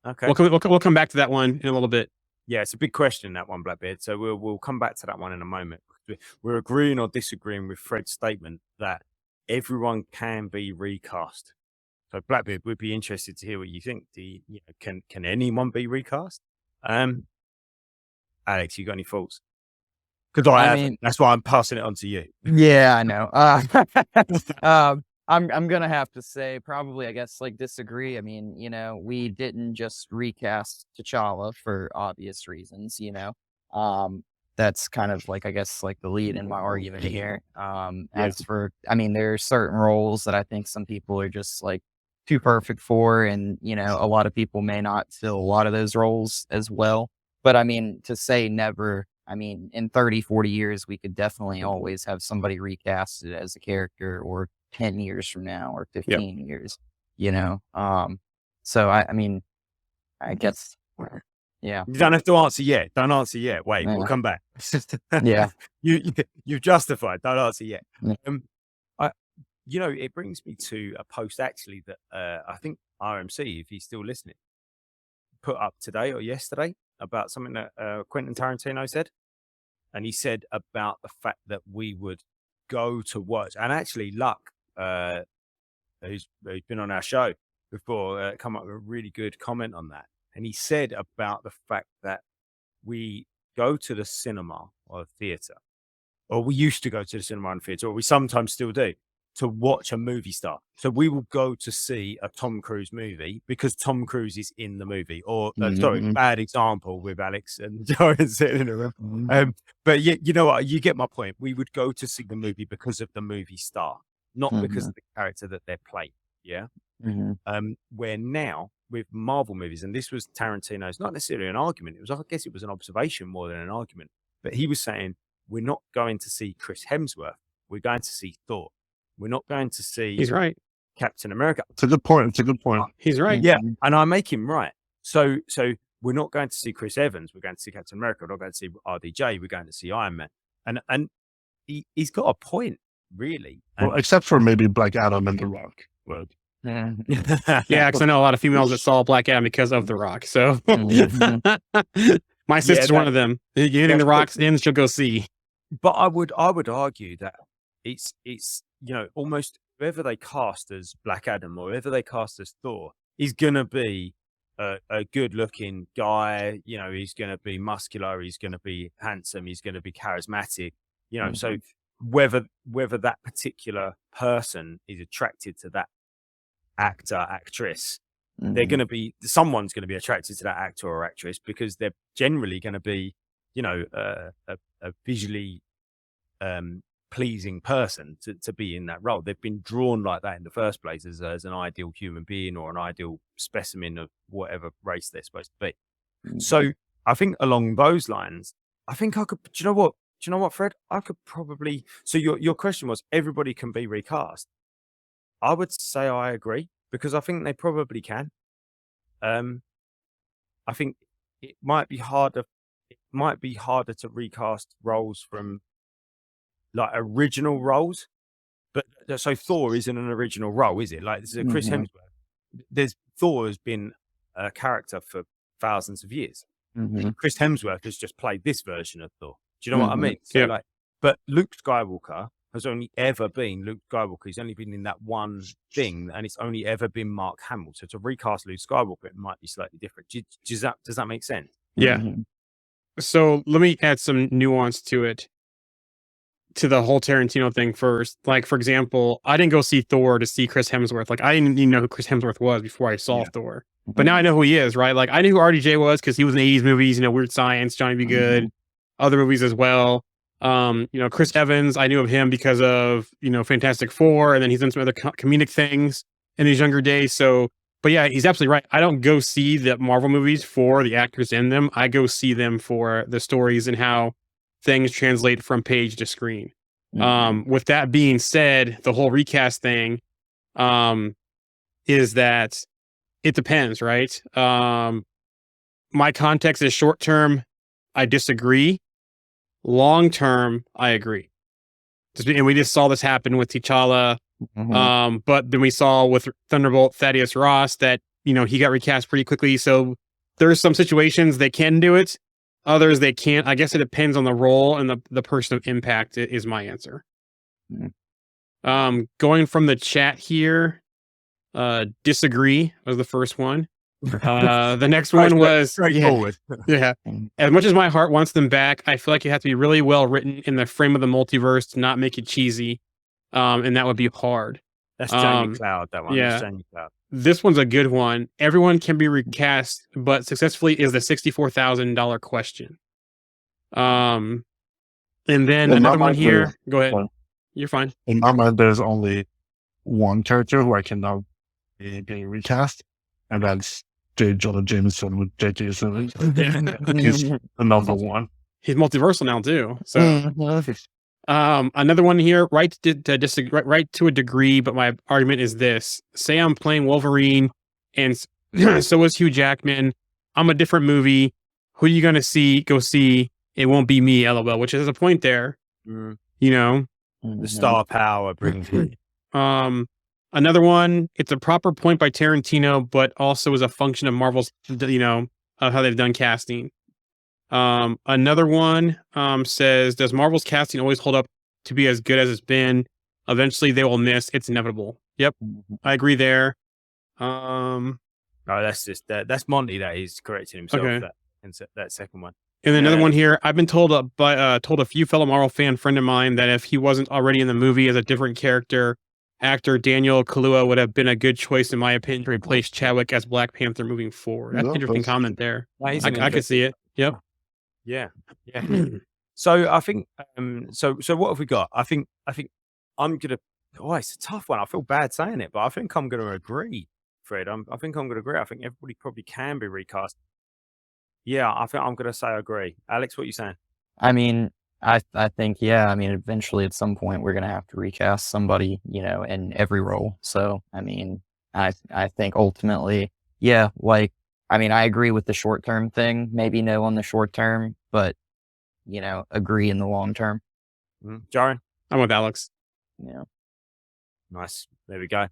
Speaker 3: Okay.
Speaker 4: We'll come back to that one in a little bit.
Speaker 3: Yeah, it's a big question, that one, Blackbeard. So we'll come back to that one in a moment. We're agreeing or disagreeing with Fred's statement that everyone can be recast. So Blackbeard, we'd be interested to hear what you think. Can anyone be recast? Alex, you got any thoughts? Because I mean, that's why I'm passing it on to you.
Speaker 5: Yeah, I know. I'm gonna have to say probably, I guess, like, disagree. I mean, we didn't just recast T'Challa for obvious reasons. That's kind of like, I guess, like the lead in my argument here. As for, I mean, there are certain roles that I think some people are just like too perfect for, and a lot of people may not fill a lot of those roles as well. But I mean, to say never, I mean, in 30, 40 years, we could definitely always have somebody recasted as a character, or 10 years from now, or 15 years, So I mean, I guess, yeah.
Speaker 3: You don't have to answer yet. Don't answer yet. Wait, we'll come back.
Speaker 5: Yeah.
Speaker 3: You've justified. Don't answer yet.
Speaker 5: Yeah.
Speaker 3: It brings me to a post actually that I think RMC, if he's still listening, put up today or yesterday about something that Quentin Tarantino said. And he said about the fact that we would go to watch, and actually Luck, who's been on our show before, come up with a really good comment on that. And he said about the fact that we go to the cinema or theater, or we used to go to the cinema and theater, or we sometimes still do, to watch a movie star. So we will go to see a Tom Cruise movie because Tom Cruise is in the movie. Or sorry, bad example with Alex and Joran sitting in a room. But you know what? You get my point. We would go to see the movie because of the movie star, not because of the character that they're playing. Yeah. Where now with Marvel movies, and this was Tarantino's, not necessarily an argument. I guess it was an observation more than an argument. But he was saying, we're not going to see Chris Hemsworth. We're going to see Thor. We're not going to see
Speaker 4: He's right.
Speaker 3: Captain America.
Speaker 6: It's a good point.
Speaker 4: He's right.
Speaker 3: Yeah, and I make him right. So we're not going to see Chris Evans. We're going to see Captain America. We're not going to see RDJ. We're going to see Iron Man. And he's got a point, really.
Speaker 6: Well, except for maybe Black Adam and The Rock. But
Speaker 4: Yeah, because I know a lot of females that saw Black Adam because of The Rock. So my sister's one of them. Getting The Rock's in, she'll go see.
Speaker 3: But I would argue that it's almost whoever they cast as Black Adam or whoever they cast as Thor is gonna be a good looking guy. He's gonna be muscular, he's gonna be handsome, he's gonna be charismatic. So whether that particular person is attracted to that actor, actress, they're gonna be, someone's gonna be attracted to that actor or actress because they're generally gonna be, a visually pleasing person to be in that role. They've been drawn like that in the first place as an ideal human being or an ideal specimen of whatever race they're supposed to be. So I think along those lines, I think I could. Do you know what, Fred? I could probably. So your question was everybody can be recast. I would say I agree because I think they probably can. I think it might be harder. It might be harder to recast roles from like original roles, but so Thor isn't an original role, is it? Like this is a Chris Hemsworth. Thor has been a character for thousands of years. Chris Hemsworth has just played this version of Thor. Do you know what I mean? So but Luke Skywalker has only ever been Luke Skywalker. He's only been in that one thing, and it's only ever been Mark Hamill. So to recast Luke Skywalker, it might be slightly different. Does that make sense?
Speaker 4: Yeah. So let me add some nuance to it. To the whole Tarantino thing first. Like, for example, I didn't go see Thor to see Chris Hemsworth. Like, I didn't even know who Chris Hemsworth was before I saw Thor. But now I know who he is, right? Like, I knew who RDJ was because he was in 80s movies, Weird Science, Johnny Be Good, other movies as well. Chris Evans, I knew of him because of, Fantastic Four, and then he's done some other comedic things in his younger days. So, but yeah, he's absolutely right. I don't go see the Marvel movies for the actors in them. I go see them for the stories and how things translate from page to screen. With that being said, the whole recast thing is that it depends, right? My context is short term, I disagree. Long term, I agree. And we just saw this happen with T'Challa. But then we saw with Thunderbolt Thaddeus Ross that, he got recast pretty quickly. So there's some situations they can do it. Others they can't. I guess it depends on the role and the person of impact is my answer. Going from the chat here, disagree was the first one. The next one was
Speaker 3: straightforward.
Speaker 4: Yeah. As much as my heart wants them back, I feel like it has to be really well written in the frame of the multiverse to not make it cheesy. And that would be hard.
Speaker 3: That's Jamie Cloud. That one.
Speaker 4: yeah.
Speaker 3: That's Jamie Cloud.
Speaker 4: This one's a good one. Everyone can be recast, but successfully is the $64,000 question. And then
Speaker 6: Well,
Speaker 4: another
Speaker 6: not
Speaker 4: one
Speaker 6: my
Speaker 4: here.
Speaker 6: favorite.
Speaker 4: Go ahead.
Speaker 6: Sorry.
Speaker 4: You're fine.
Speaker 6: In my mind, there's only one character who I cannot be recast, and that's J. Jonah Jameson with J.K. Simmons. He's the number one.
Speaker 4: He's multiversal now too. So
Speaker 5: Mm.
Speaker 4: another one here, right to disagree, right to a degree, but my argument is this: say I'm playing Wolverine, and so is Hugh Jackman. I'm a different movie. Who are you gonna see? Go see. It won't be me, LOL. Which is a point there.
Speaker 3: Mm.
Speaker 4: You know.
Speaker 3: The star power brings it.
Speaker 4: Another one. It's a proper point by Tarantino, but also is a function of Marvel's. Of how they've done casting. Another one says, does Marvel's casting always hold up to be as good as it's been? Eventually they will miss. It's inevitable. Yep. I agree there.
Speaker 3: No, that's just that's Monty that he's correcting himself.
Speaker 4: Okay.
Speaker 3: That second one.
Speaker 4: And then another
Speaker 3: Yeah.
Speaker 4: one here. I've been told told a few fellow Marvel fan friend of mine that if he wasn't already in the movie as a different character, actor Daniel Kaluuya would have been a good choice in my opinion to replace Chadwick as Black Panther moving forward. That's an
Speaker 6: Yeah,
Speaker 4: interesting
Speaker 6: that's-
Speaker 4: comment there.
Speaker 3: That is
Speaker 4: I
Speaker 3: an
Speaker 4: could
Speaker 3: interesting-
Speaker 4: see it. Yep.
Speaker 3: Yeah. So I think so what have we got? I think I'm gonna it's a tough one. I feel bad saying it, but I think I'm gonna agree, Fred. I think I'm gonna agree. I think everybody probably can be recast. Yeah, I think I'm gonna say I agree. Alex, what are you saying?
Speaker 5: I mean, I think, yeah, I mean, eventually at some point we're going to have to recast somebody, in every role. So, I mean, I think ultimately, yeah, like, I mean, I agree with the short term thing, maybe no on the short term, but, agree in the long term.
Speaker 3: Jaren?
Speaker 4: I'm with Alex.
Speaker 5: Yeah.
Speaker 3: Nice. There we go,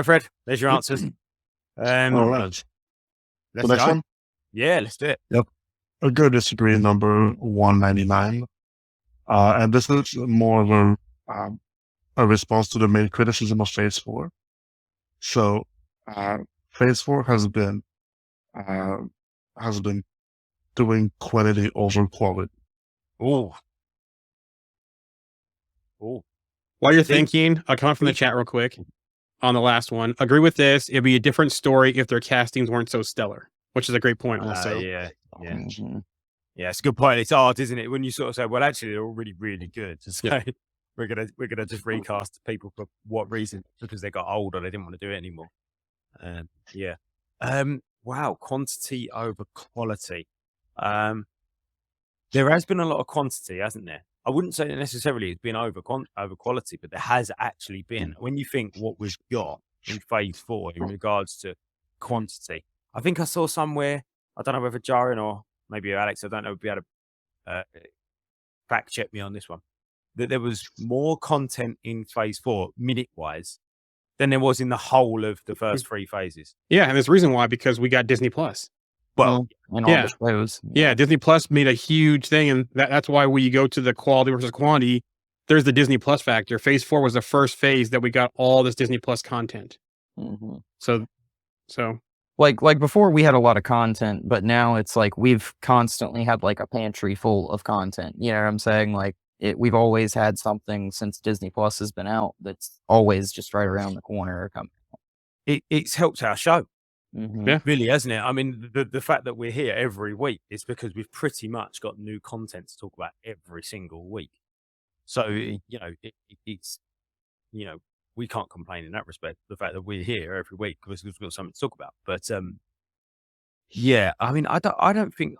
Speaker 3: Fred. There's your answers.
Speaker 6: All right.
Speaker 3: Let's
Speaker 6: The next
Speaker 3: go.
Speaker 6: one,
Speaker 3: Yeah, let's do it.
Speaker 6: a good disagree number 199. And this is more of a response to the main criticism of Phase 4. So, Phase 4 has been doing quality over quality.
Speaker 3: Oh.
Speaker 4: While you're
Speaker 3: Think-
Speaker 4: thinking, I'll come up from the chat real quick on the last one. Agree with this. It'd be a different story if their castings weren't so stellar, which is a great point also.
Speaker 3: Yeah.
Speaker 5: Mhm.
Speaker 3: Yeah, it's a good point. It's hard, isn't it? When you sort of say, well, actually, they're all really, really good. To say,
Speaker 4: Yeah.
Speaker 3: we're gonna just recast people for what reason? Because they got old or they didn't want to do it anymore. Yeah. Wow, quantity over quality. There has been a lot of quantity, hasn't there? I wouldn't say that necessarily it's been over quality, but there has actually been. When you think what we've got in Phase 4 in regards to quantity, I think I saw somewhere. I don't know whether Jaren or maybe Alex, I don't know, would be able to fact check me on this one. That there was more content in Phase 4 minute wise than there was in the whole of the first 3 phases.
Speaker 4: Yeah, and there's a reason why, because we got Disney Plus.
Speaker 3: Well,
Speaker 5: And all
Speaker 4: yeah.
Speaker 5: the shows.
Speaker 4: Yeah, Disney Plus made a huge thing, and that's why when you go to the quality versus quantity, there's the Disney Plus factor. Phase 4 was the first phase that we got all this Disney Plus content.
Speaker 5: Mhm.
Speaker 4: So
Speaker 5: Like before we had a lot of content, but now it's like we've constantly had like a pantry full of content. You know what I'm saying? Like we've always had something since Disney Plus has been out that's always just right around the corner or coming.
Speaker 3: it's helped our show.
Speaker 5: Mhm.
Speaker 4: Yeah.
Speaker 3: Really, hasn't it? I mean, the fact that we're here every week is because we've pretty much got new content to talk about every single week. So, it's, we can't complain in that respect. The fact that we're here every week because we've got something to talk about. But, yeah, I mean, I don't think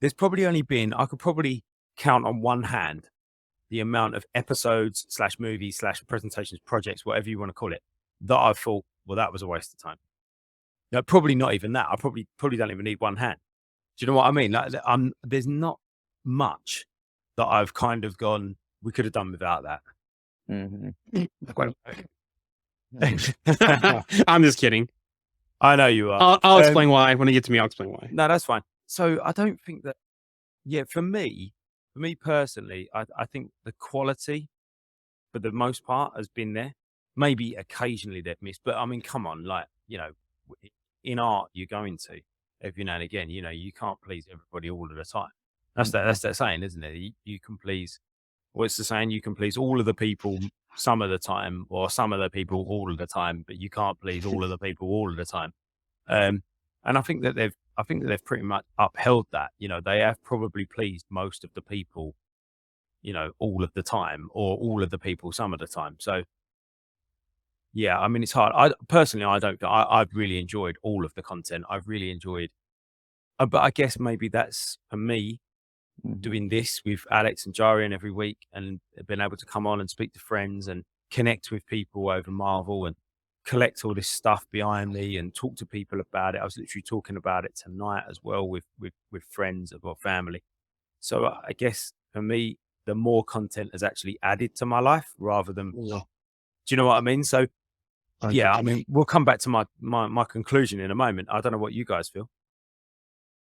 Speaker 3: there's probably only been, I could probably count on one hand the amount of episodes / movies / presentations, projects, whatever you want to call it, that I've thought, well, that was a waste of time. No, probably not even that. I probably don't even need one hand. Do you know what I mean? Like, there's not much that I've kind of gone, we could have done without that.
Speaker 5: Mhm.
Speaker 4: I'm just kidding.
Speaker 3: I know you are.
Speaker 4: I'll explain why. When it gets to me, I'll explain why.
Speaker 3: No, that's fine. So I don't think that, for me personally, I think the quality for the most part has been there. Maybe occasionally they've missed, but I mean, come on, like, in art, you're going to every now and again, you can't please everybody all of the time. That's that saying, isn't it? You can please, what's the saying? You can please all of the people some of the time, or some of the people all of the time, but you can't please all of the people all of the time. And I think that they've pretty much upheld that. You know, they have probably pleased most of the people, you know, all of the time, or all of the people some of the time. So yeah, I mean, it's hard. I've really enjoyed all of the content. I've really enjoyed, but I guess maybe that's for me doing this with Alex and Jarian every week, and being able to come on and speak to friends and connect with people over Marvel and collect all this stuff behind me and talk to people about it. I was literally talking about it tonight as well with friends or family. So I guess for me, the more content has actually added to my life rather than, do you know what I mean? So yeah, I mean, we'll come back to my conclusion in a moment. I don't know what you guys feel.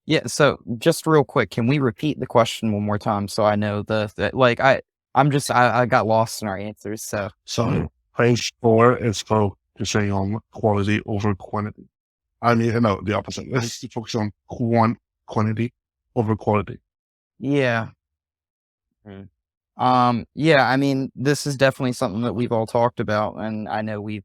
Speaker 5: Yeah, so just real quick, can we repeat the question one more time so I know I got lost in our answers.
Speaker 6: So phase 4 is focusing on quality over quantity. I mean, no, the opposite. Let's focus on quantity over quality.
Speaker 5: Yeah. Yeah, I mean, this is definitely something that we've all talked about, and I know we've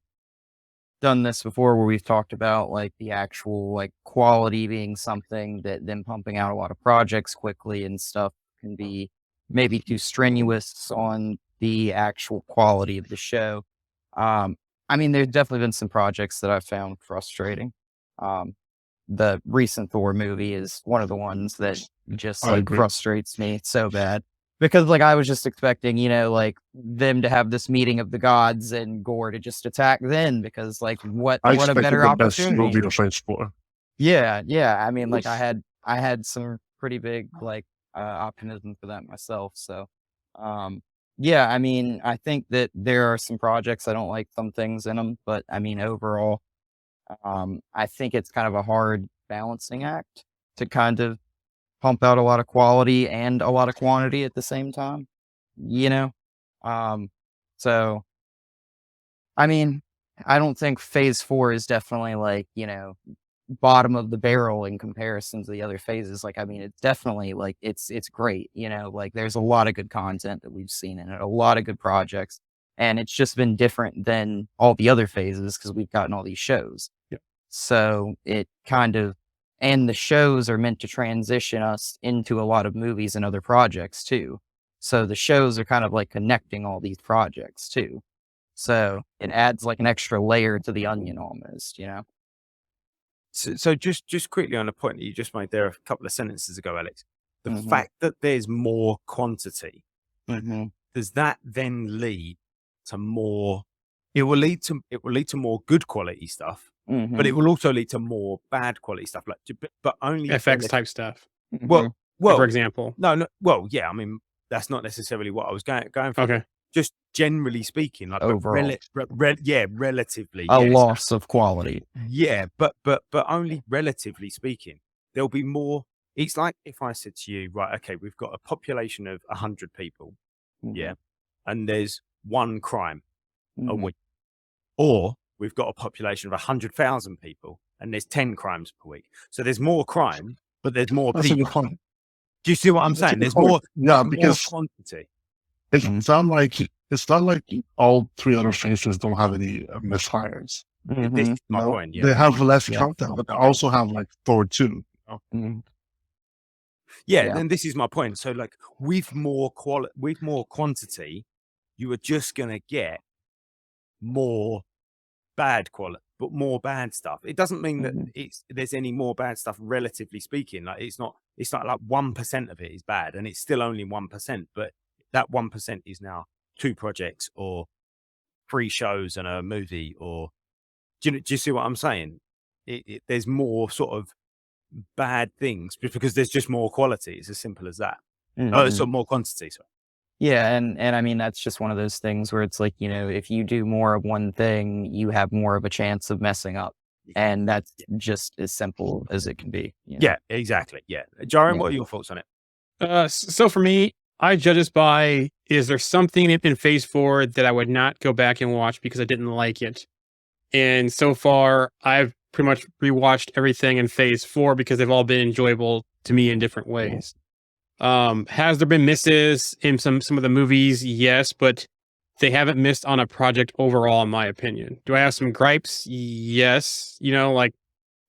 Speaker 5: done this before where we've talked about like the actual like quality being something that them pumping out a lot of projects quickly and stuff can be maybe too strenuous on the actual quality of the show. I mean, there's definitely been some projects that I've found frustrating. The recent Thor movie is one of the ones that just
Speaker 6: I
Speaker 5: like
Speaker 6: agree.
Speaker 5: frustrates me so bad. Because like I was just expecting, you know, like them to have this meeting of the gods and Gore to just attack then, because like what
Speaker 6: I
Speaker 5: a
Speaker 6: expected
Speaker 5: better
Speaker 6: the best
Speaker 5: opportunity.
Speaker 6: movie of phase 4.
Speaker 5: Yeah. I mean, like I had some pretty big like optimism for that myself. So yeah, I mean, I think that there are some projects I don't like some things in them, but I mean overall, I think it's kind of a hard balancing act to kind of pump out a lot of quality and a lot of quantity at the same time, you know? So, I mean, I don't think phase 4 is definitely like, you know, bottom of the barrel in comparison to the other phases. Like, I mean, it's definitely like, it's great, you know, like there's a lot of good content that we've seen in it, a lot of good projects, and it's just been different than all the other phases because we've gotten all these shows.
Speaker 6: Yep.
Speaker 5: So it kind of, and the shows are meant to transition us into a lot of movies and other projects too. So the shows are kind of like connecting all these projects too. So it adds like an extra layer to the onion almost, you know?
Speaker 3: So just quickly on a point that you just made there a couple of sentences ago, Alex, the
Speaker 5: Mhm.
Speaker 3: fact that there's more quantity,
Speaker 5: Mm-hmm.
Speaker 3: does that then lead to more? It will lead to more good quality stuff,
Speaker 5: Mm-hmm.
Speaker 3: but it will also lead to more bad quality stuff, like but only
Speaker 4: FX type stuff,
Speaker 3: Well,
Speaker 4: for example.
Speaker 3: no. Well, yeah. I mean, that's not necessarily what I was going for.
Speaker 4: Okay.
Speaker 3: Just generally speaking, like but
Speaker 5: Overall.
Speaker 3: relatively,
Speaker 5: A
Speaker 3: yes.
Speaker 5: loss of quality.
Speaker 3: Yeah, but only relatively speaking. There'll be more. It's like if I said to you, right, okay, we've got a population of 100 people, yeah, and there's one crime a
Speaker 5: Mhm.
Speaker 3: week, or we've got a population of 100,000 people and there's 10 crimes per week. So there's more crime, but there's more
Speaker 6: That's a
Speaker 3: people.
Speaker 6: good point.
Speaker 3: Do you see what I'm
Speaker 6: That's a
Speaker 3: saying?
Speaker 6: good
Speaker 3: There's
Speaker 6: point.
Speaker 3: more,
Speaker 6: Yeah,
Speaker 3: more
Speaker 6: because
Speaker 3: quantity.
Speaker 6: it's not like all 3 other phases don't have any misfires.
Speaker 3: This
Speaker 5: Mhm.
Speaker 3: is my
Speaker 6: No,
Speaker 3: point. Yeah.
Speaker 6: They have less
Speaker 5: Yeah.
Speaker 6: content, but they also have like Thor 2.
Speaker 5: Mhm.
Speaker 3: Yeah,
Speaker 5: Yeah.
Speaker 3: then this is my point. So like with more quantity, you are just gonna get more bad quality, but more bad stuff. It doesn't mean that
Speaker 5: Mhm.
Speaker 3: there's any more bad stuff relatively speaking. Like it's not like 1% of it is bad, and it's still only 1%, but that 1% is now 2 projects or 3 shows and a movie. Or do you see what I'm saying? There's more sort of bad things because there's just more quality. It's as simple as that.
Speaker 5: Mhm.
Speaker 3: So more quantity. Sorry.
Speaker 5: Yeah, and I mean that's just one of those things where it's like, you know, if you do more of one thing, you have more of a chance of messing up. And that's just as simple as it can be. You know?
Speaker 3: Yeah, exactly. Yeah. Jaren,
Speaker 5: Yeah.
Speaker 3: what are your thoughts on it?
Speaker 4: So for me, I judge this by, is there something in phase 4 that I would not go back and watch because I didn't like it? And so far, I've pretty much rewatched everything in phase 4 because they've all been enjoyable to me in different ways. Has there been misses in some of the movies? Yes, but they haven't missed on a project overall, in my opinion. Do I have some gripes? Yes. Like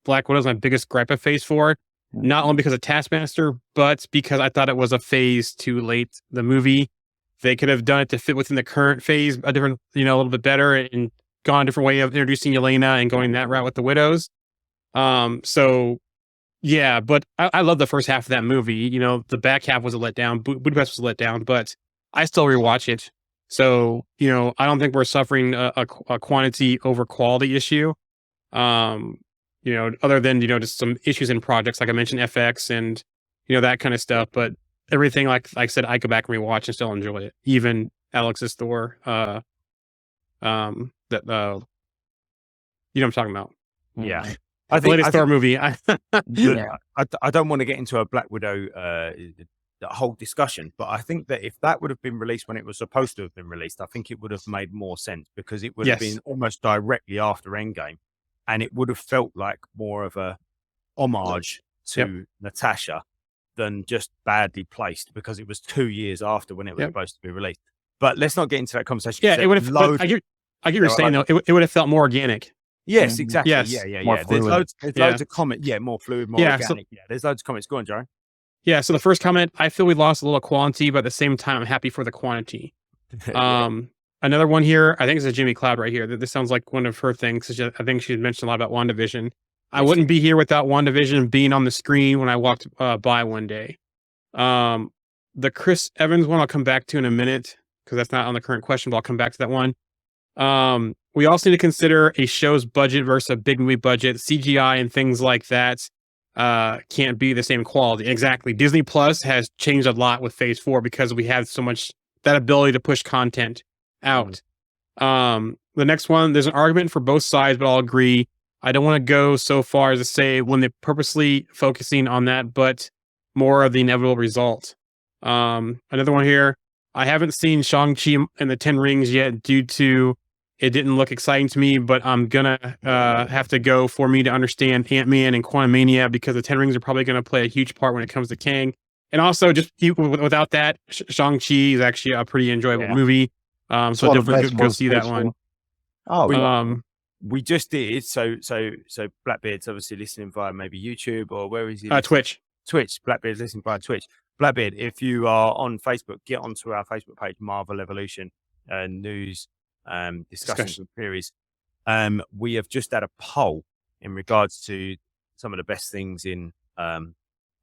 Speaker 4: Black Widow is my biggest gripe of Phase 4. Not only because of Taskmaster, but because I thought it was a phase too late. The movie, they could have done it to fit within the current phase, a different, a little bit better, and gone a different way of introducing Yelena and going that route with the Widows. So yeah, but I love the first half of that movie. The back half was a letdown. Budapest was a letdown, but I still rewatch it. So, I don't think we're suffering a quantity over quality issue. Other than, just some issues in projects, like I mentioned, FX and, that kind of stuff. But everything, like I said, I go back and rewatch and still enjoy it. Even Alex's Thor, that, you know what I'm talking about.
Speaker 3: Yeah.
Speaker 4: The latest Thor movie.
Speaker 5: Yeah.
Speaker 3: I don't want to get into a Black Widow whole discussion, but I think that if that would have been released when it was supposed to have been released, I think it would have made more sense, because it would have
Speaker 4: Yes.
Speaker 3: been almost directly after Endgame, and it would have felt like more of a homage to Natasha than just badly placed, because it was 2 years after when it was supposed to be released. But let's not get into that conversation.
Speaker 4: Yeah, it would have. I get what you're saying, though. It would have felt more organic.
Speaker 3: Yes, exactly.
Speaker 4: Yes.
Speaker 3: Yeah.
Speaker 5: More
Speaker 3: There's
Speaker 5: fluid.
Speaker 3: loads of comments. Yeah, more fluid, more organic. There's loads of comments. Go on, Joe.
Speaker 4: Yeah, so the first comment, I feel we lost a little quality, but at the same time, I'm happy for the quantity. Another one here, I think it's a Jimmy Cloud right here. This sounds like one of her things. I think she's mentioned a lot about WandaVision. I wouldn't be here without WandaVision being on the screen when I walked by one day. The Chris Evans one, I'll come back to in a minute, because that's not on the current question, but I'll come back to that one. We also need to consider a show's budget versus a big movie budget. CGI and things like that can't be the same quality. Exactly. Disney Plus has changed a lot with Phase 4 because we have so much that ability to push content out. The next one, there's an argument for both sides, but I'll agree. I don't want to go so far as to say when they're purposely focusing on that, but more of the inevitable result. Another one here. I haven't seen Shang-Chi and the Ten Rings yet due to it didn't look exciting to me, but I'm gonna have to go for me to understand Ant-Man and Quantumania, because the Ten Rings are probably gonna play a huge part when it comes to Kang. And also, just without that, Shang-Chi is actually a pretty enjoyable movie. So definitely go see that one.
Speaker 3: We just did. So Blackbeard's obviously listening via maybe YouTube, or where is he?
Speaker 4: Twitch.
Speaker 3: Blackbeard's listening via Twitch. Blackbeard, if you are on Facebook, get onto our Facebook page, Marvel Evolution News discussions and queries. We have just had a poll in regards to some of the best things in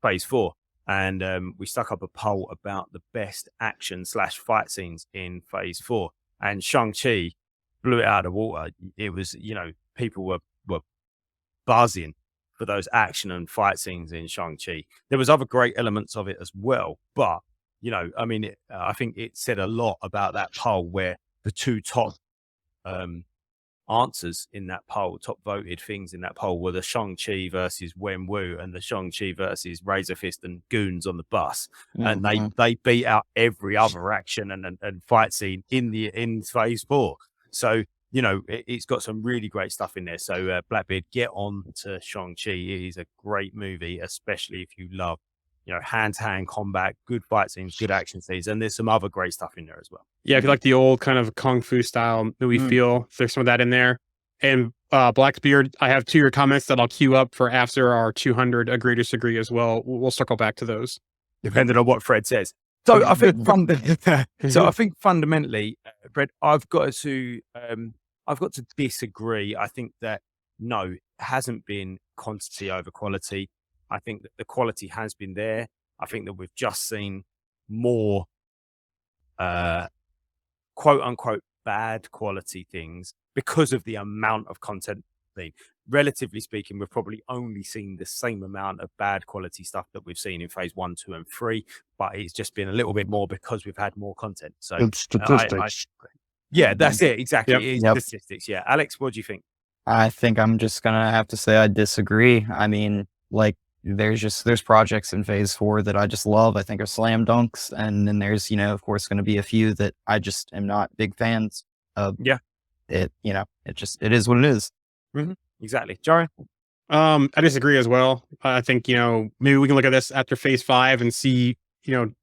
Speaker 3: Phase 4, and we stuck up a poll about the best action/fight scenes in Phase 4, and Shang-Chi blew it out of the water. It was, people were buzzing for those action and fight scenes in Shang-Chi. There was other great elements of it as well, but I think it said a lot about that poll, where the two top answers in that poll, top voted things in that poll, were the Shang-Chi versus Wenwu and the Shang-Chi versus Razor Fist and Goons on the bus. And they beat out every other action and fight scene in Phase 4. So, it's got some really great stuff in there. So Blackbeard, get on to Shang-Chi. It is a great movie, especially if you love hand-to-hand combat, good fight scenes, good action scenes, and there's some other great stuff in there as well.
Speaker 4: Yeah, if you like the old kind of kung fu style movie feel, there's some of that in there. And Blackbeard, I have 2 of your comments that I'll queue up for after our 200 agree disagree as well. We'll circle back to those,
Speaker 3: depending on what Fred says. So I think fundamentally, Fred, I've got to disagree. I think that no, it hasn't been quantity over quality. I think that the quality has been there. I think that we've just seen more quote unquote bad quality things because of the amount of content being. Relatively speaking, we've probably only seen the same amount of bad quality stuff that we've seen in Phase 1, 2, and 3, but it's just been a little bit more because we've had more content. So
Speaker 6: It's statistics.
Speaker 3: that's it. Exactly.
Speaker 4: Yep.
Speaker 3: It is
Speaker 5: Yep.
Speaker 3: statistics. Yeah. Alex, what do you think?
Speaker 5: I think I'm just gonna have to say I disagree. I mean, like, there's projects in Phase 4 that I just love. I think are slam dunks, and then there's of course going to be a few that I just am not big fans of.
Speaker 3: Yeah.
Speaker 5: It it is what it is.
Speaker 3: Exactly. Jory?
Speaker 4: I disagree as well. I think, maybe we can look at this after Phase 5 and see,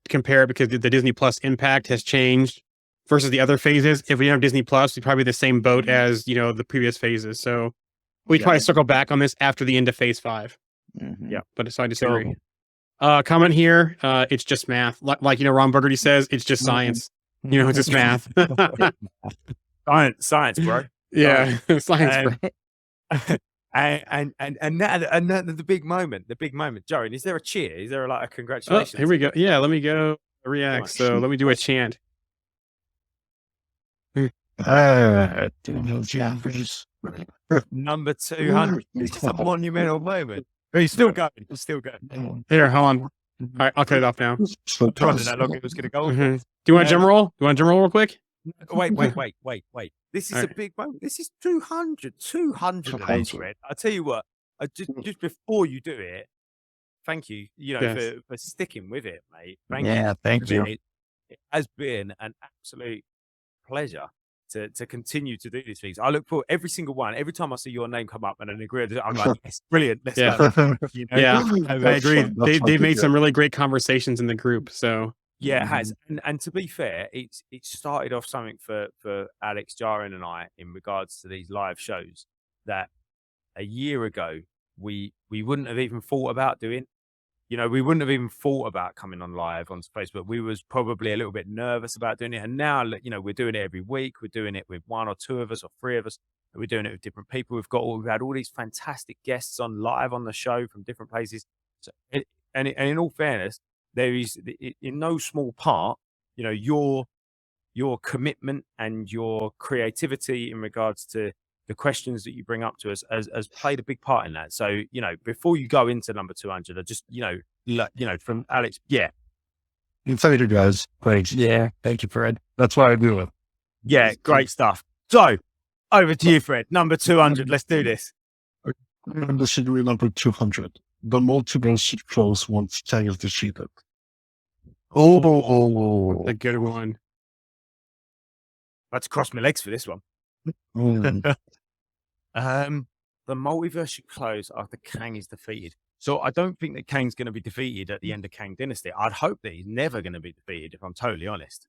Speaker 4: compare it, because the Disney Plus impact has changed. versus the other phases. If we don't have Disney Plus, we'd probably be the same boat as, the previous phases. So we'd
Speaker 3: Yeah.
Speaker 4: probably circle back on this after the end of phase 5.
Speaker 5: Mhm.
Speaker 3: Yeah.
Speaker 4: But so I disagree. Comment here, it's just math. Like Ron Burgundy says, it's just science. It's just math.
Speaker 3: Science, bro.
Speaker 4: Yeah, science.
Speaker 3: Um, and that the big moment, Joey, is there a cheer? Is there like a
Speaker 4: Oh,
Speaker 3: congratulations?
Speaker 4: here we go. Yeah, let me go react. So let me do a chant.
Speaker 3: Number 200. It's just a monumental moment. Oh, he's still going. He's still going.
Speaker 4: Here, hold on. All right, I'll cut it off now.
Speaker 3: Wondering how long it was going to go.
Speaker 4: Mhm. Do you want a drum roll? Do you want a drum roll real quick?
Speaker 3: Wait. This is
Speaker 4: All
Speaker 3: a
Speaker 4: right.
Speaker 3: big moment. This is 200 of these, Fred. I'll tell you what, just before you do it, thank you,
Speaker 4: Yes.
Speaker 3: for sticking with it, mate. Thank
Speaker 5: Yeah, thank you.
Speaker 3: It has been an absolute pleasure to continue to do these things. I look forward every single one. Every time I see your name come up and an agree, I'm like, yes, brilliant. Let's
Speaker 4: Yeah.
Speaker 3: go.
Speaker 4: Yeah, I agree. They've made some
Speaker 6: really.
Speaker 4: really great conversations in the group. So
Speaker 3: Yeah, it has. And to be fair, it started off something for Alex Jarin and I in regards to these live shows that a year ago we wouldn't have even thought about doing. We wouldn't have even thought about coming on live on Facebook. We was probably a little bit nervous about doing it. And now, we're doing it every week. We're doing it with 1 or 2 of us or 3 of us. We're doing it with different people. We've had all these fantastic guests on live on the show from different places. So, and in all fairness, there is in no small part, your commitment and your creativity in regards to the questions that you bring up to us has played a big part in that. So, before you go into number 200, I just, from Alex, yeah,
Speaker 6: Thank you guys. Thanks.
Speaker 5: Yeah, thank you, Fred.
Speaker 6: That's why I do it.
Speaker 3: yeah, great stuff. So, over to you, Fred. Number 200. Let's do this.
Speaker 6: And this should be number 200. The multiverse should close once Kang is defeated. Oh,
Speaker 4: a good one.
Speaker 3: I had to cross my legs for this one.
Speaker 6: Mm.
Speaker 3: The multiverse should close after Kang is defeated. So I don't think that Kang's going to be defeated at the end of Kang Dynasty. I'd hope that he's never going to be defeated, if I'm totally honest.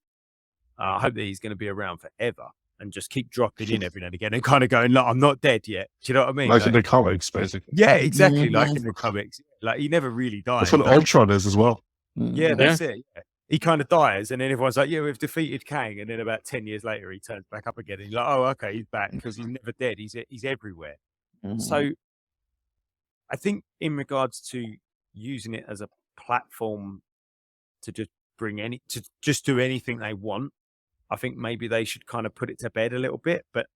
Speaker 3: I hope that he's going to be around forever and just keep dropping in every now and again and kind of going, look, I'm not dead yet. Do you know what I mean?
Speaker 6: Like in the comics, basically.
Speaker 3: yeah, exactly. Like in the comics. Like he never really dies.
Speaker 6: That's what Ultron is as well.
Speaker 3: Yeah, that's it. Yeah. He kind of dies, and then everyone's like, "Yeah, we've defeated Kang." And then about 10 years later, he turns back up again. And you're like, "Oh, okay, he's back because he's never dead. He's everywhere." So, I think in regards to using it as a platform to just just do anything they want, I think maybe they should kind of put it to bed a little bit. But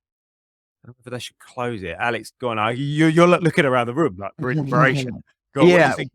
Speaker 3: I don't know if they should close it. Alex, go on. You're looking around the room like for inspiration. Go on, what do
Speaker 5: Yeah.
Speaker 3: you think?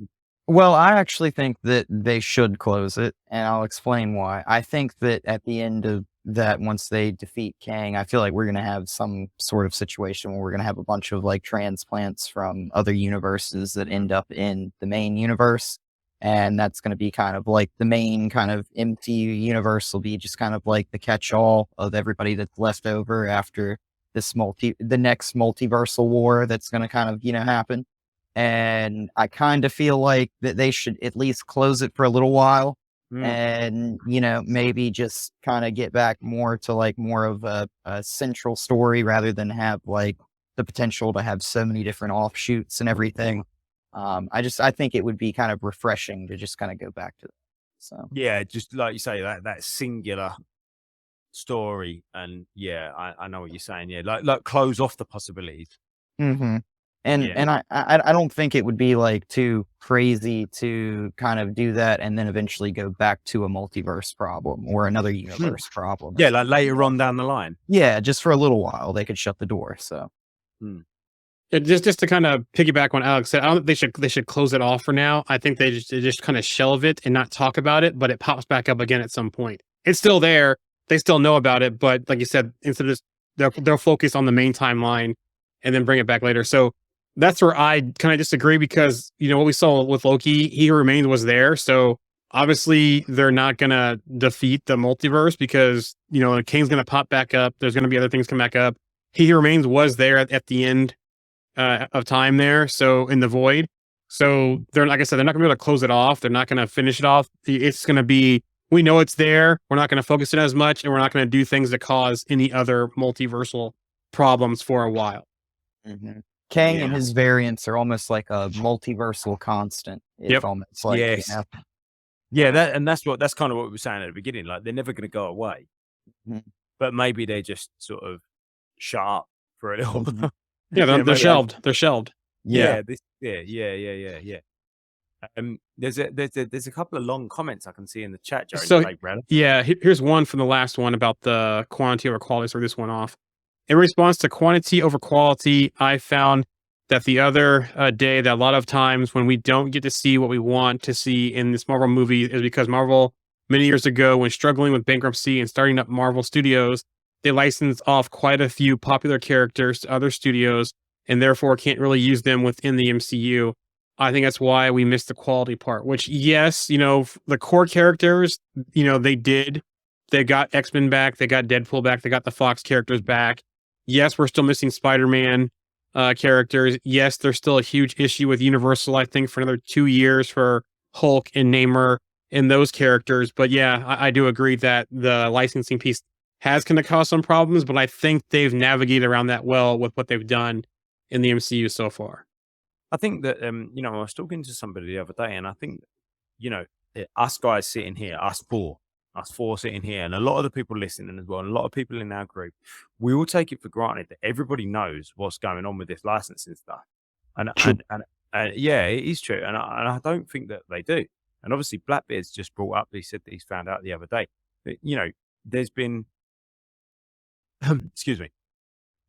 Speaker 5: Well, I actually think that they should close it, and I'll explain why. I think that at the end of that, once they defeat Kang, I feel like we're going to have some sort of situation where we're going to have a bunch of like transplants from other universes that end up in the main universe. And that's going to be kind of like the main kind of MCU universe will be just kind of like the catch-all of everybody that's left over after the next multiversal war that's going to kind of, happen. And I kind of feel like that they should at least close it for a little while and, maybe just kind of get back more to like more of a central story rather than have like the potential to have so many different offshoots and everything. I think it would be kind of refreshing to just kind of go back to that. So
Speaker 3: Yeah, just like you say, that singular story. And yeah, I know what you're saying. Yeah, like close off the possibilities.
Speaker 5: mm-hmm. And
Speaker 3: Yeah.
Speaker 5: and I don't think it would be like too crazy to kind of do that and then eventually go back to a multiverse problem or another universe problem.
Speaker 3: Yeah, like later on down the line.
Speaker 5: Yeah, just for a little while they could shut the door. So
Speaker 4: Just to kind of piggyback on Alex said, I don't think they should close it off for now. I think they just kind of shelve it and not talk about it, but it pops back up again at some point. It's still there. They still know about it, but like you said, instead of just, they'll focus on the main timeline and then bring it back later. So that's where I kind of disagree because, what we saw with Loki, He Who Remains was there. So obviously they're not going to defeat the multiverse because, Kang's going to pop back up. There's going to be other things come back up. He Who Remains was there at the end of time there. So in the void. So they're, like I said, they're not gonna be able to close it off. They're not going to finish it off. It's going to be we know it's there. We're not going to focus it as much, and we're not going to do things that cause any other multiversal problems for a while.
Speaker 5: Kang
Speaker 3: Yeah.
Speaker 5: and his variants are almost like a multiversal constant. It's
Speaker 4: Yep.
Speaker 5: almost like,
Speaker 3: Yes. Yeah, that's kind of what we were saying at the beginning. Like they're never going to go away,
Speaker 5: Mhm.
Speaker 3: but maybe they just sort of shut up for a little.
Speaker 5: Mhm.
Speaker 4: Yeah, they're
Speaker 3: maybe-
Speaker 4: shelved. They're shelved.
Speaker 5: Yeah.
Speaker 3: Yeah. There's a couple of long comments I can see in the chat, Joe.
Speaker 4: So-
Speaker 3: Hey, Brad.
Speaker 4: Yeah, here's one from the last one about the quantity over quality. So this one off. In response to quantity over quality, I found that the other day that a lot of times when we don't get to see what we want to see in this Marvel movie is because Marvel, many years ago, when struggling with bankruptcy and starting up Marvel Studios, they licensed off quite a few popular characters to other studios and therefore can't really use them within the MCU. I think that's why we missed the quality part, which, yes, the core characters, they did. They got X-Men back. They got Deadpool back. They got the Fox characters back. Yes, we're still missing Spider-Man characters. Yes, there's still a huge issue with Universal, I think, for another 2 years for Hulk and Namor and those characters. But yeah, I do agree that the licensing piece has kind of caused some problems, but I think they've navigated around that well with what they've done in the MCU so far.
Speaker 3: I think that I was talking to somebody the other day, and I think us guys sitting here, us four sitting here, and a lot of the people listening as well, and a lot of people in our group, we all take it for granted that everybody knows what's going on with this licensing stuff, and yeah, it is true, and I don't think that they do. And obviously, Blackbeard's just brought up. He said that he's found out the other day that there's been, excuse me,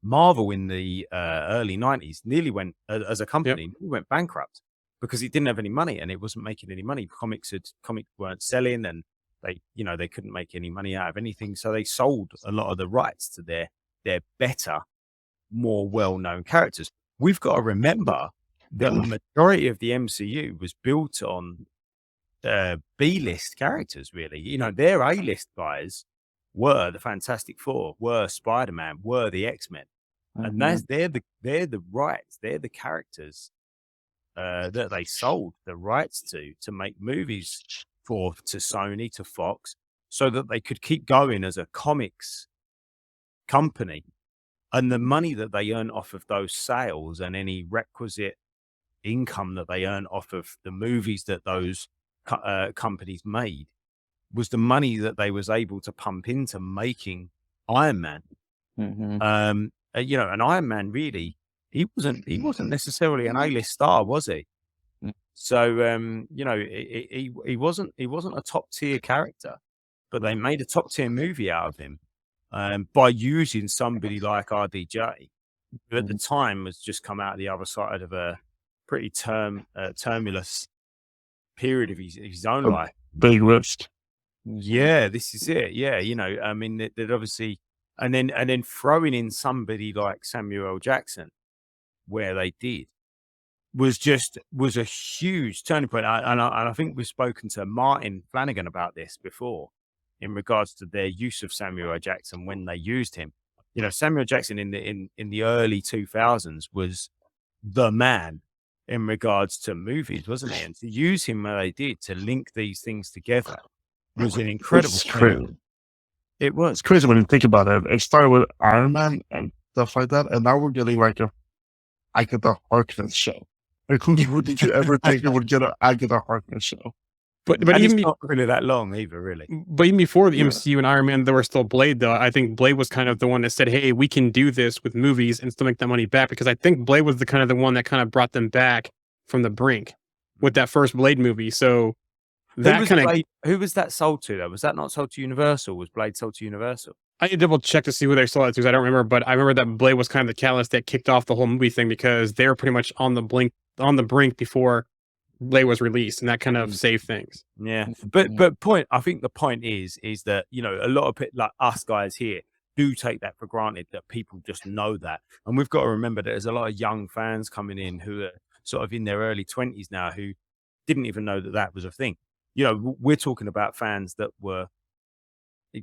Speaker 3: Marvel in the early 90s nearly went as a company went bankrupt because it didn't have any money and it wasn't making any money. Comics weren't selling, and they couldn't make any money out of anything, so they sold a lot of the rights to their better, more well-known characters. We've got to remember that the majority of the MCU was built on B-list characters, really. Their A-list guys were the Fantastic Four, were Spider-Man, were the X-Men. And they're the rights, they're the characters that they sold the rights to make movies to Sony, to Fox, so that they could keep going as a comics company. And the money that they earn off of those sales and any requisite income that they earn off of the movies that those companies made was the money that they was able to pump into making Iron Man. And Iron Man, really, he wasn't necessarily an A-list star, was he? So he wasn't a top tier character, but they made a top tier movie out of him by using somebody like RDJ, who at the time was just come out the other side of a pretty tumultuous period of his own life.
Speaker 6: Big risk.
Speaker 3: Yeah, this is it. Yeah, I mean, that obviously, and then throwing in somebody like Samuel L. Jackson, where they did, was a huge turning point. And I think we've spoken to Martin Flanagan about this before, in regards to their use of Samuel L. Jackson when they used him. Samuel Jackson in the early 2000s was the man in regards to movies, wasn't he? And to use him where they did to link these things together was an incredible
Speaker 6: It's
Speaker 3: thing.
Speaker 6: crazy.
Speaker 3: It was.
Speaker 6: It's crazy when you think about it. It started with Iron Man and stuff like that, and now we're getting like the Harkness show. Like, who did you ever think you would get an Agatha Harkness show?
Speaker 4: But
Speaker 3: And
Speaker 4: even
Speaker 3: it's not really that long either, really.
Speaker 4: But even before the
Speaker 6: Yeah.
Speaker 4: MCU and Iron Man, there was still Blade, though. I think Blade was kind of the one that said, hey, we can do this with movies and still make that money back, because I think Blade was the one that kind of brought them back from the brink with that first Blade movie. So that kind of,
Speaker 3: Who was that sold to, though? Was that not sold to Universal? Was Blade sold to Universal?
Speaker 4: I need to double check to see who they sold it to, 'cause I don't remember, but I remember that Blade was kind of the catalyst that kicked off the whole movie thing, because they were pretty much on the brink before Blade was released, and that kind of saved things.
Speaker 3: Yeah, but I think the point is that a lot of like us guys here do take that for granted, that people just know that, and we've got to remember that there's a lot of young fans coming in who are sort of in their early 20s now who didn't even know that was a thing. We're talking about fans that were, I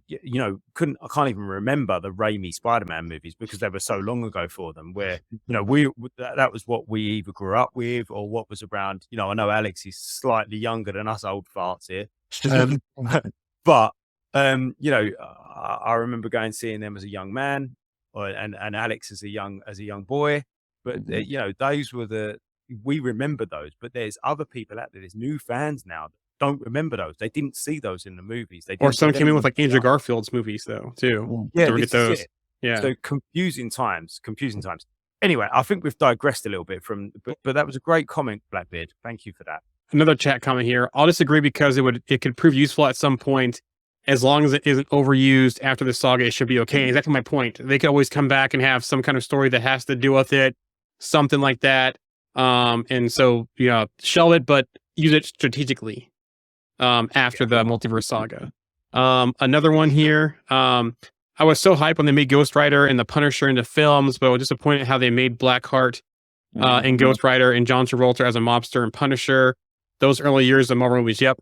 Speaker 3: can't even remember the Raimi Spider-Man movies because they were so long ago for them, where, that was what we either grew up with or what was around. I know Alex is slightly younger than us old farts here. But you know, I remember going and seeing them as a young man, and Alex as a young boy. But you know, those were we remember those. But there's other people out there. There's new fans now that don't remember those. They didn't see those in the movies. They
Speaker 4: Or
Speaker 3: didn't,
Speaker 4: some
Speaker 3: they
Speaker 4: came in
Speaker 3: didn't
Speaker 4: with like
Speaker 3: even
Speaker 4: Andrew
Speaker 3: see them.
Speaker 4: Garfield's movies though too.
Speaker 3: Yeah,
Speaker 4: Don't forget
Speaker 3: this is
Speaker 4: those.
Speaker 3: it.
Speaker 4: Yeah.
Speaker 3: So confusing times. Anyway, I think we've digressed a little bit but that was a great comment, Blackbeard. Thank you for that.
Speaker 4: Another chat comment here. I'll disagree because it could prove useful at some point. As long as it isn't overused after the saga, it should be okay. Exactly my point. They could always come back and have some kind of story that has to do with it, something like that. And so, you know, shelve it, but use it strategically after the multiverse saga. Another one here. I was so hyped when they made Ghost Rider and the Punisher into films, but I was disappointed how they made Blackheart and Ghost Rider and John Travolta as a mobster and Punisher. Those early years of Marvel movies. Yep.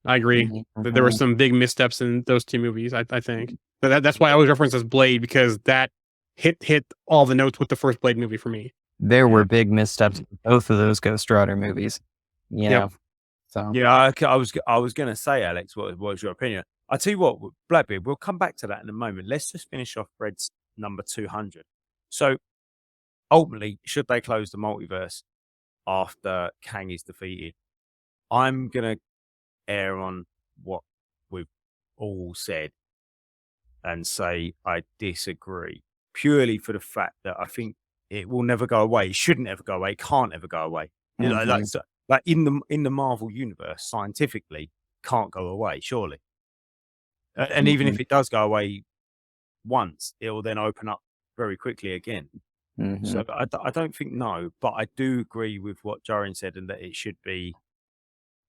Speaker 4: I agree. There were some big missteps in those two movies, I think. But that's why I always reference as Blade, because that hit all the notes with the first Blade movie for me.
Speaker 5: There were big missteps in both of those Ghost Rider movies. You know, so
Speaker 3: Yeah, I was going to say, Alex, what was your opinion? I'll tell you what, Blackbeard, we'll come back to that in a moment. Let's just finish off Fred's number 200. So, ultimately, should they close the multiverse after Kang is defeated? I'm going to err on what we've all said and say I disagree, purely for the fact that I think it will never go away. It shouldn't ever go away. It can't ever go away. You know, like in the Marvel universe, scientifically, can't go away, surely. And even if it does go away once, it will then open up very quickly again. So I don't think no, but I do agree with what Jarian said, and that it should be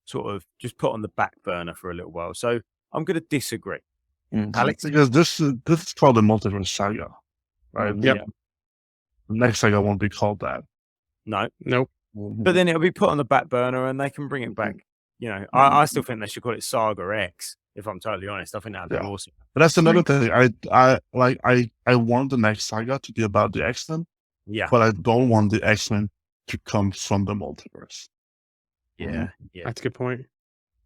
Speaker 3: sort of just put on the back burner for a little while. So I'm going to disagree. Alex,
Speaker 6: Because this is called the multiverse saga, right?
Speaker 4: Yep.
Speaker 6: The next saga won't be called that.
Speaker 3: no,
Speaker 4: Nope.
Speaker 3: but then it'll be put on the back burner, and they can bring it back. You know, I still think they should call it Saga X. If I'm totally honest, I think that'd be awesome.
Speaker 6: But that's another thing. I want the next saga to be about the X-Men,
Speaker 3: Yeah,
Speaker 6: but I don't want the X-Men to come from the multiverse.
Speaker 3: yeah.
Speaker 4: That's a good point.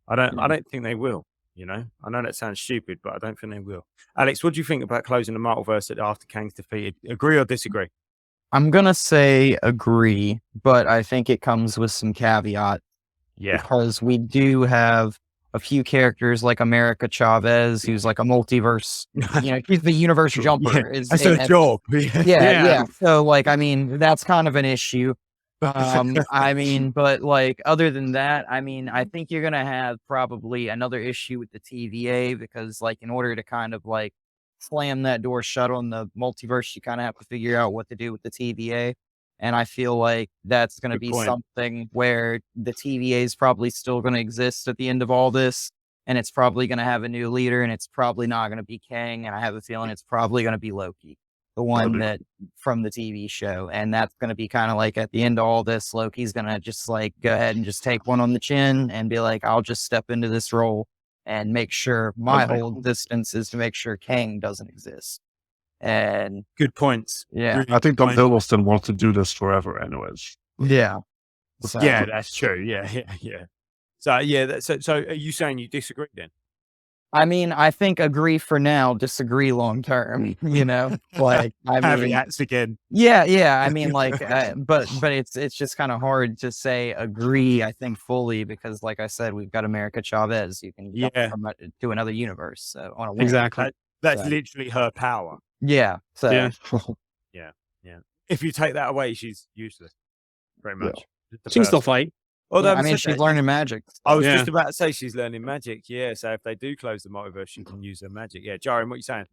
Speaker 3: I don't think they will. You know, I know that sounds stupid, but I don't think they will. Alex, what do you think about closing the multiverse after Kang's defeated? Agree or disagree?
Speaker 5: I'm gonna say agree, but I think it comes with some caveat
Speaker 3: Yeah,
Speaker 5: because we do have a few characters like America Chavez, who's like a multiverse. You know, she's the universe jumper.
Speaker 3: that's a job.
Speaker 5: Yeah. So, like, I mean, that's kind of an issue. I mean, but like, other than that, I mean, I think you're gonna have probably another issue with the TVA because, like, in order to kind of like slam that door shut on the multiverse, you kind of have to figure out what to do with the TVA. And I feel like that's going to
Speaker 3: Good
Speaker 5: be
Speaker 3: point.
Speaker 5: something where the TVA is probably still going to exist at the end of all this. And it's probably going to have a new leader, and it's probably not going to be Kang. And I have a feeling it's probably going to be Loki, the one that from the TV show. And that's going to be kind of like at the end of all this, Loki's going to just like go ahead and just take one on the chin and be like, I'll just step into this role and make sure my whole distance is to make sure Kang doesn't exist. And
Speaker 3: Good points.
Speaker 5: yeah,
Speaker 3: Really
Speaker 6: I think
Speaker 3: good
Speaker 6: Tom
Speaker 3: points.
Speaker 6: Hiddleston wants to do this forever, anyways.
Speaker 5: yeah. So-
Speaker 3: Yeah, that's true. Yeah. So yeah, so are you saying you disagree then?
Speaker 5: I mean, I think agree for now, disagree long term. You know, like I mean,
Speaker 3: Caveats again.
Speaker 5: yeah. I mean, like, but it's just kind of hard to say agree. I think fully because, like I said, we've got America Chavez. You can jump
Speaker 3: Yeah.
Speaker 5: from to another universe. So on a whim.
Speaker 4: Exactly.
Speaker 3: That's
Speaker 5: So-
Speaker 3: literally her power.
Speaker 5: Yeah. So
Speaker 4: Yeah.
Speaker 3: If you take that away, she's useless. Very
Speaker 6: Yeah.
Speaker 3: much.
Speaker 4: She can still fight.
Speaker 3: Although
Speaker 5: I mean, she's learning magic.
Speaker 3: I was
Speaker 4: Yeah.
Speaker 3: just about to say she's learning magic. Yeah, so if they do close the multiverse, she can use her magic. Yeah, Jarian, what are you saying?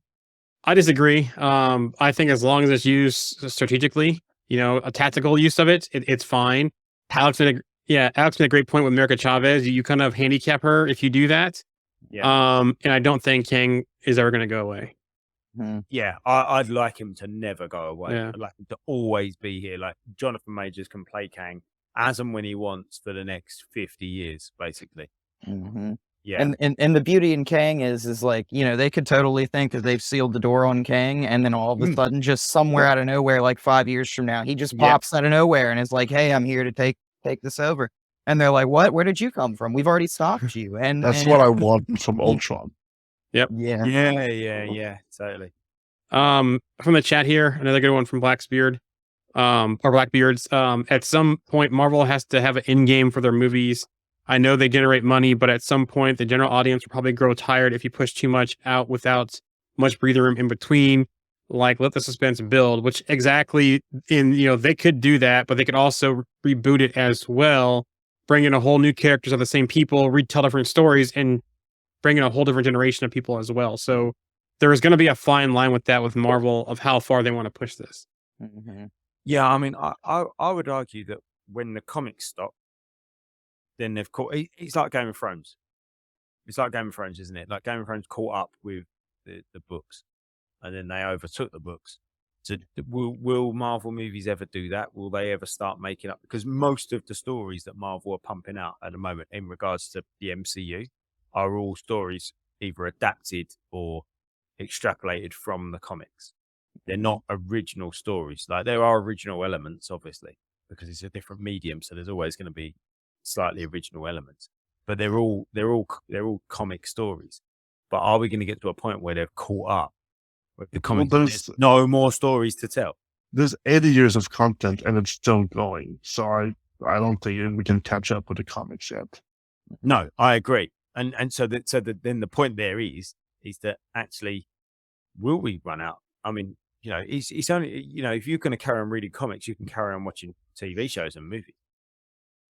Speaker 4: I disagree. I think as long as it's used strategically, you know, a tactical use of it's fine. Alex made a great point with America Chavez. You kind of handicap her if you do that.
Speaker 3: Yeah.
Speaker 4: And I don't think Kang is ever going to go away.
Speaker 3: Yeah, I'd like him to never go away.
Speaker 4: Yeah.
Speaker 3: I'd like him to always be here. Like Jonathan Majors can play Kang as and when he wants for the next 50 years, basically.
Speaker 5: Mm-hmm.
Speaker 3: Yeah.
Speaker 5: And the beauty in Kang is like, you know, they could totally think that they've sealed the door on Kang, and then all of a sudden, just somewhere out of nowhere, like 5 years from now, he just
Speaker 3: Yeah.
Speaker 5: pops out of nowhere and is like, "Hey, I'm here to take this over." And they're like, "What? Where did you come from? We've already stopped you."
Speaker 6: That's
Speaker 5: and
Speaker 6: what I want from Ultron.
Speaker 5: yeah.
Speaker 3: Yeah, totally.
Speaker 4: From the chat here, another good one from Blacksbeard, or Blackbeards. At some point, Marvel has to have an end game for their movies. I know they generate money, but at some point, the general audience will probably grow tired if you push too much out without much breathing room in between. Like, let the suspense build, which exactly they could do that, but they could also reboot it as well, bring in a whole new characters of the same people, retell different stories, and bring in a whole different generation of people as well. So there is going to be a fine line with that with Marvel of how far they want to push this.
Speaker 5: Mhm.
Speaker 3: Yeah, I mean, I would argue that when the comics stop, then they've caught. It's like Game of Thrones. It's like Game of Thrones, isn't it? Like Game of Thrones caught up with the books, and then they overtook the books. So will Marvel movies ever do that? Will they ever start making up? Because most of the stories that Marvel are pumping out at the moment in regards to the MCU are all stories either adapted or extrapolated from the comics. They're not original stories. Like there are original elements, obviously, because it's a different medium, so there's always going to be slightly original elements. But they're all comic stories. But are we going to get to a point where they've caught up with the comics? There's no more stories to tell.
Speaker 6: There's 80 years of content and it's still going. So I don't think we can catch up with the comics yet.
Speaker 3: No, I agree. And so then the point there is that actually, will we run out? I mean, it's only, if you're going to carry on reading comics, you can carry on watching TV shows and movies.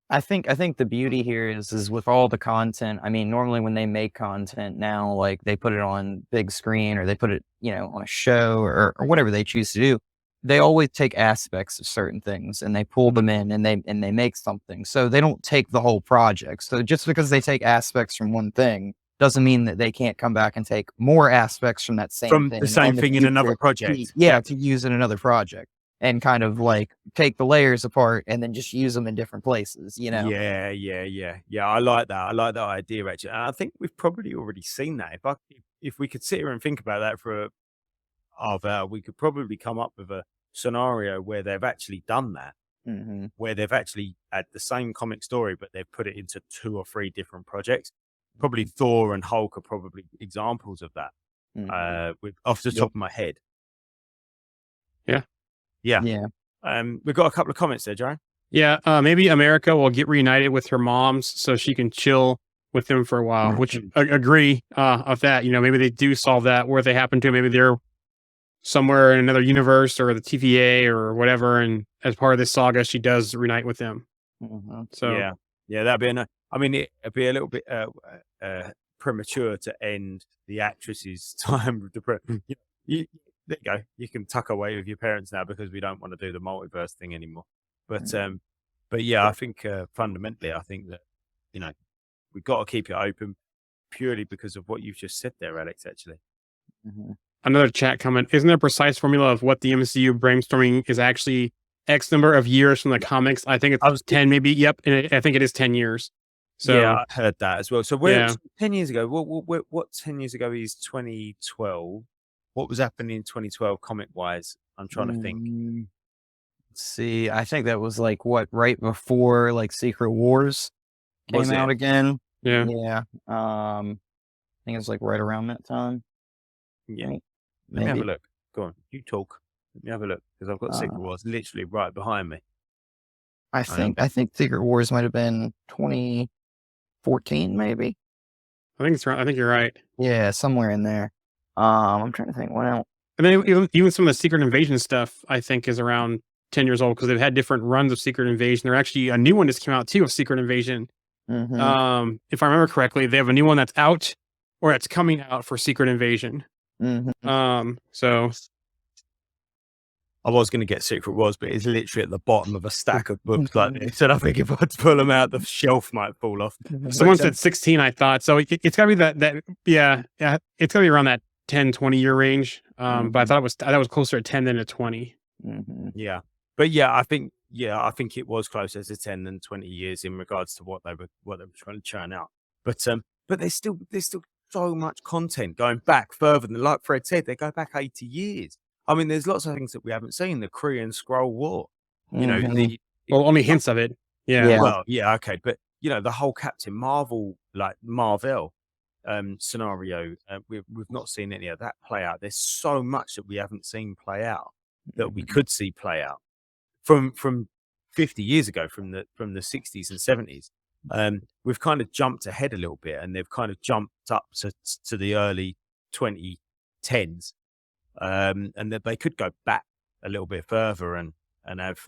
Speaker 5: I think the beauty here is with all the content. I mean, normally when they make content now, like they put it on big screen or they put it, on a show or whatever they choose to do. They always take aspects of certain things and they pull them in and they make something. So they don't take the whole project. So just because they take aspects from one thing doesn't mean that they can't come back and take more aspects from that same
Speaker 3: From
Speaker 5: thing.
Speaker 3: the same thing in another project.
Speaker 5: Yeah, to use in another project. And kind of like take the layers apart and then just use them in different places,
Speaker 3: Yeah. I like that. I like that idea actually. And I think we've probably already seen that. If we could sit here and think about that for a half hour, we could probably come up with a scenario where they've actually done that, where they've actually had the same comic story, but they've put it into 2 or 3 different projects. Probably Thor and Hulk are probably examples of that. Off the top of my head. Yeah. We've got a couple of comments there, Jaron.
Speaker 4: Yeah, maybe America will get reunited with her moms so she can chill with them for a while, which agree of that. Maybe they do solve that where they happen to. Maybe they're somewhere in another universe or the TVA or whatever. And as part of this saga, she does reunite with them. So
Speaker 3: yeah, that'd be I mean, it'd be a little bit premature to end the actress's time with the there you go. You can tuck away with your parents now because we don't want to do the multiverse thing anymore. But yeah, I think fundamentally, I think that we've got to keep it open purely because of what you've just said there, Alex. Actually,
Speaker 4: another chat comment: isn't there a precise formula of what the MCU brainstorming is actually X number of years from the comics? I think it's 10, maybe. Yep, and I think it is 10 years. So
Speaker 3: yeah, I heard that as well. So 10 years ago? What 10 years ago is 2012? What was happening in 2012 comic wise? I'm trying to think.
Speaker 5: Let's see. I think that was like right before like Secret Wars came out again.
Speaker 4: Yeah.
Speaker 5: Yeah. I think it was like right around that time.
Speaker 3: Yeah.
Speaker 5: Right?
Speaker 3: Let me have a look. Go on. You talk. Let me have a look because I've got Secret Wars literally right behind me.
Speaker 5: I think Secret Wars might have been 2014, maybe.
Speaker 4: I think it's right. I think you're right.
Speaker 5: Yeah, somewhere in there. I'm trying to think what else.
Speaker 4: And then even some of the Secret Invasion stuff, I think, is around 10 years old because they've had different runs of Secret Invasion. There actually a new one just came out too of Secret Invasion. If I remember correctly, they have a new one that's out or that's coming out for Secret Invasion. So
Speaker 3: I was going to get Secret Wars, but it's literally at the bottom of a stack of books like this. And I think if I had to pull them out, the shelf might fall off.
Speaker 4: Someone said 16, I thought. So it's got to be that yeah, it's got to be around that 10, 20 year range. But I thought it was closer to 10 than to 20.
Speaker 3: Yeah. But yeah, I think it was closer to 10 than 20 years in regards to what they were trying to churn out. But there's still so much content going back further than, like Fred said, they go back 80 years. I mean, there's lots of things that we haven't seen. The Korean Scroll War,
Speaker 4: well, only hints of it. Yeah.
Speaker 3: Well, yeah, okay, but the whole Captain Marvel, like Marvel scenario, we've not seen any of that play out. There's so much that we haven't seen play out that we could see play out from 50 years ago, from the 60s and 70s. We've kind of jumped ahead a little bit, and they've kind of jumped up to the early 2010s, and that they could go back a little bit further and have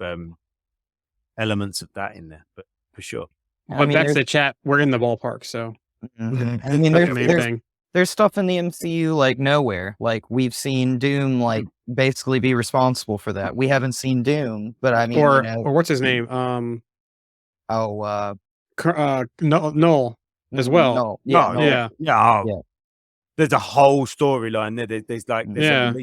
Speaker 3: elements of that in there, but for sure.
Speaker 4: But back to the chat, we're in the ballpark, so
Speaker 5: I mean,
Speaker 4: that's the main thing.
Speaker 5: there's stuff in the MCU like nowhere. Like we've seen Doom like basically be responsible for that. We haven't seen Doom, but I mean,
Speaker 4: Or what's his name?
Speaker 5: Noel
Speaker 4: Noel as well.
Speaker 5: No, yeah,
Speaker 3: No,
Speaker 5: Noel.
Speaker 3: yeah.
Speaker 5: Yeah.
Speaker 3: There's a whole storyline there. There's
Speaker 4: Yeah.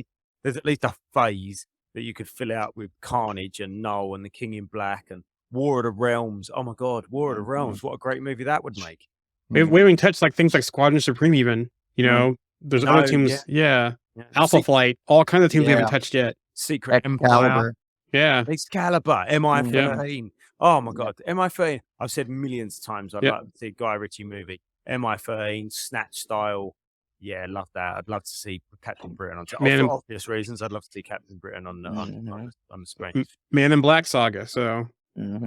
Speaker 3: at least a phase that you could fill out with Carnage and Null and the King in Black and War of the Realms. Oh my God, War of the Realms! What a great movie that would make.
Speaker 4: We haven't even touched like things like Squadron Supreme. Even there's
Speaker 3: No,
Speaker 4: other teams. Yeah. Alpha Flight, all kinds of teams we haven't touched yet.
Speaker 3: Secret Empire,
Speaker 5: Excalibur.
Speaker 4: Yeah.
Speaker 3: Excalibur, MI13. Oh my God, MI13. I've said millions of times I'd
Speaker 4: Yep.
Speaker 3: like to see a Guy Ritchie movie. MI13, Snatch style. Yeah, love that. I'd love to see Captain Britain on.
Speaker 4: Man,
Speaker 3: For obvious reasons, I'd love to see Captain Britain on the screen.
Speaker 4: Man in Black saga. So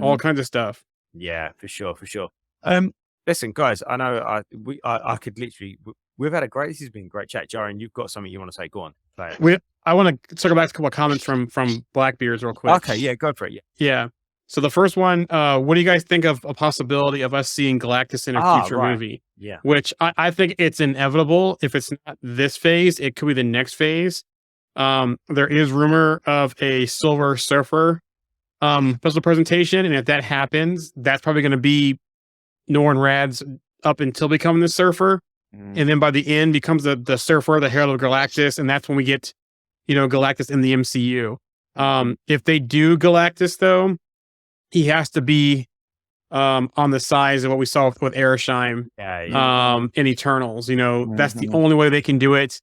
Speaker 4: all kinds of stuff.
Speaker 3: Yeah, for sure. Listen, guys, I know I could literally. We've had this has been a great chat. Jaren, you've got something you want to say? Go on. Say it.
Speaker 4: I want to circle back to a couple of comments from Blackbeards real quick.
Speaker 3: Okay, yeah, go for it. Yeah.
Speaker 4: Yeah. So the first one, what do you guys think of a possibility of us seeing Galactus in a future
Speaker 3: right.
Speaker 4: movie?
Speaker 3: Yeah.
Speaker 4: Which I think it's inevitable. If it's not this phase, it could be the next phase. There is rumor of a Silver Surfer special presentation, and if that happens, that's probably going to be Norrin Radd's up until becoming the Surfer, and then by the end becomes the Surfer, the Herald of Galactus, and that's when we get Galactus in the MCU. If they do Galactus though, he has to be on the size of what we saw with Arisheim in Eternals. That's the only way they can do it.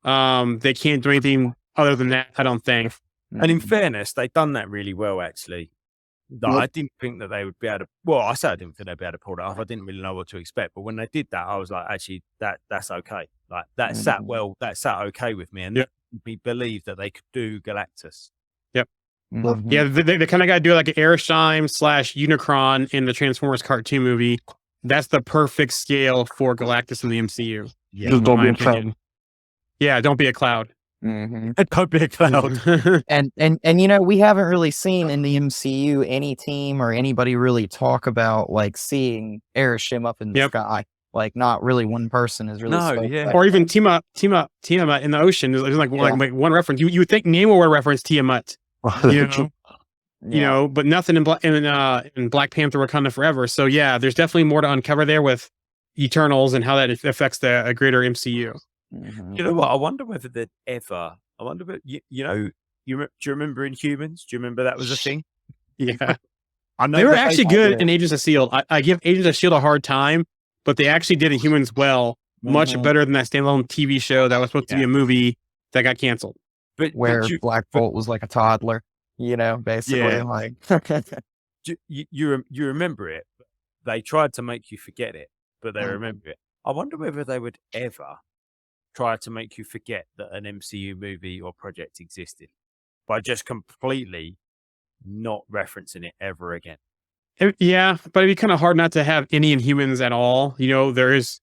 Speaker 4: They can't do anything other than that, I don't think.
Speaker 3: And in fairness, they've done that really well, actually. I didn't think that they would be able to. Well, I said I didn't think they'd be able to pull that off. I didn't really know what to expect, but when they did that, I was like, actually, that's okay. Like that sat well. That sat okay with me, and
Speaker 4: Yep.
Speaker 3: we believed that they could do Galactus.
Speaker 4: Yeah, they kind of got to do like an Arisheim / Unicron in the Transformers cartoon movie. That's the perfect scale for Galactus in the MCU.
Speaker 3: Yeah,
Speaker 6: Just don't
Speaker 4: my
Speaker 6: be a cloud.
Speaker 4: opinion. Yeah, don't be a cloud.
Speaker 3: Don't be a cloud.
Speaker 5: And we haven't really seen in the MCU any team or anybody really talk about like seeing Arishem up in the
Speaker 4: Yep.
Speaker 5: sky. Like not really one person is really
Speaker 3: No,
Speaker 5: spoke
Speaker 3: yeah.
Speaker 5: about
Speaker 4: Or even Tiamat in the ocean. There's like one reference. You would think Namor would reference Tiamat, but nothing in Black Panther Wakanda Forever. So yeah, there's definitely more to uncover there with Eternals and how that affects the greater MCU.
Speaker 3: You know what? I wonder whether they'd ever. I wonder, but do you remember Inhumans? Do you remember that was a thing?
Speaker 4: Yeah,
Speaker 3: I know
Speaker 4: they were
Speaker 3: that
Speaker 4: actually good in Agents of S.H.I.E.L.D. I give Agents of S.H.I.E.L.D. a hard time, but they actually did Inhumans well, much better than that standalone TV show that was supposed to be a movie that got canceled.
Speaker 3: But
Speaker 5: where Black Bolt was like a toddler, basically.
Speaker 3: Yeah.
Speaker 5: Like
Speaker 3: you remember it. They tried to make you forget it, but they remember it. I wonder whether they would ever try to make you forget that an MCU movie or project existed by just completely not referencing it ever again.
Speaker 4: Yeah, but it'd be kind of hard not to have any Inhumans at all. There is.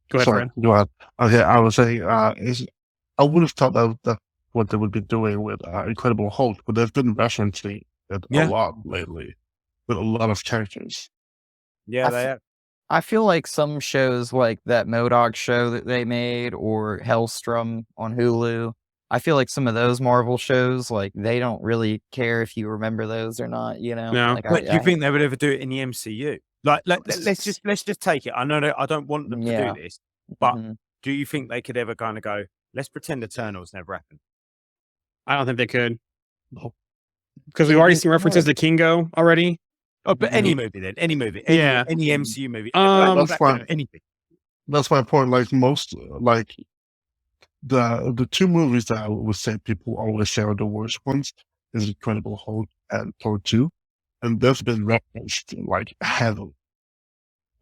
Speaker 4: Go ahead,
Speaker 6: Sorry,
Speaker 4: Fred.
Speaker 6: go ahead. Okay, I would say I would have thought that what they would be doing with Incredible Hulk, but they've been referencing it a lot lately with a lot of characters.
Speaker 3: Yeah, they have.
Speaker 5: I feel like some shows like that MODOK show that they made or Hellstrom on Hulu, I feel like some of those Marvel shows, like they don't really care if you remember those or not,
Speaker 4: No.
Speaker 5: Like,
Speaker 3: But do you think they would ever do it in the MCU? Like let's just take it. I know that I don't want them to do this, but do you think they could ever kind of go, let's pretend Eternals never happened?
Speaker 4: I don't think they could. Because we've already seen references to Kingo already.
Speaker 3: Oh, but any movie then, any movie, any MCU movie,
Speaker 6: That's fine.
Speaker 3: anything.
Speaker 6: That's my point. Like most, like the two movies that I would say people always say are the worst ones is Incredible Hulk and Thor 2, and they've been referenced like heavily.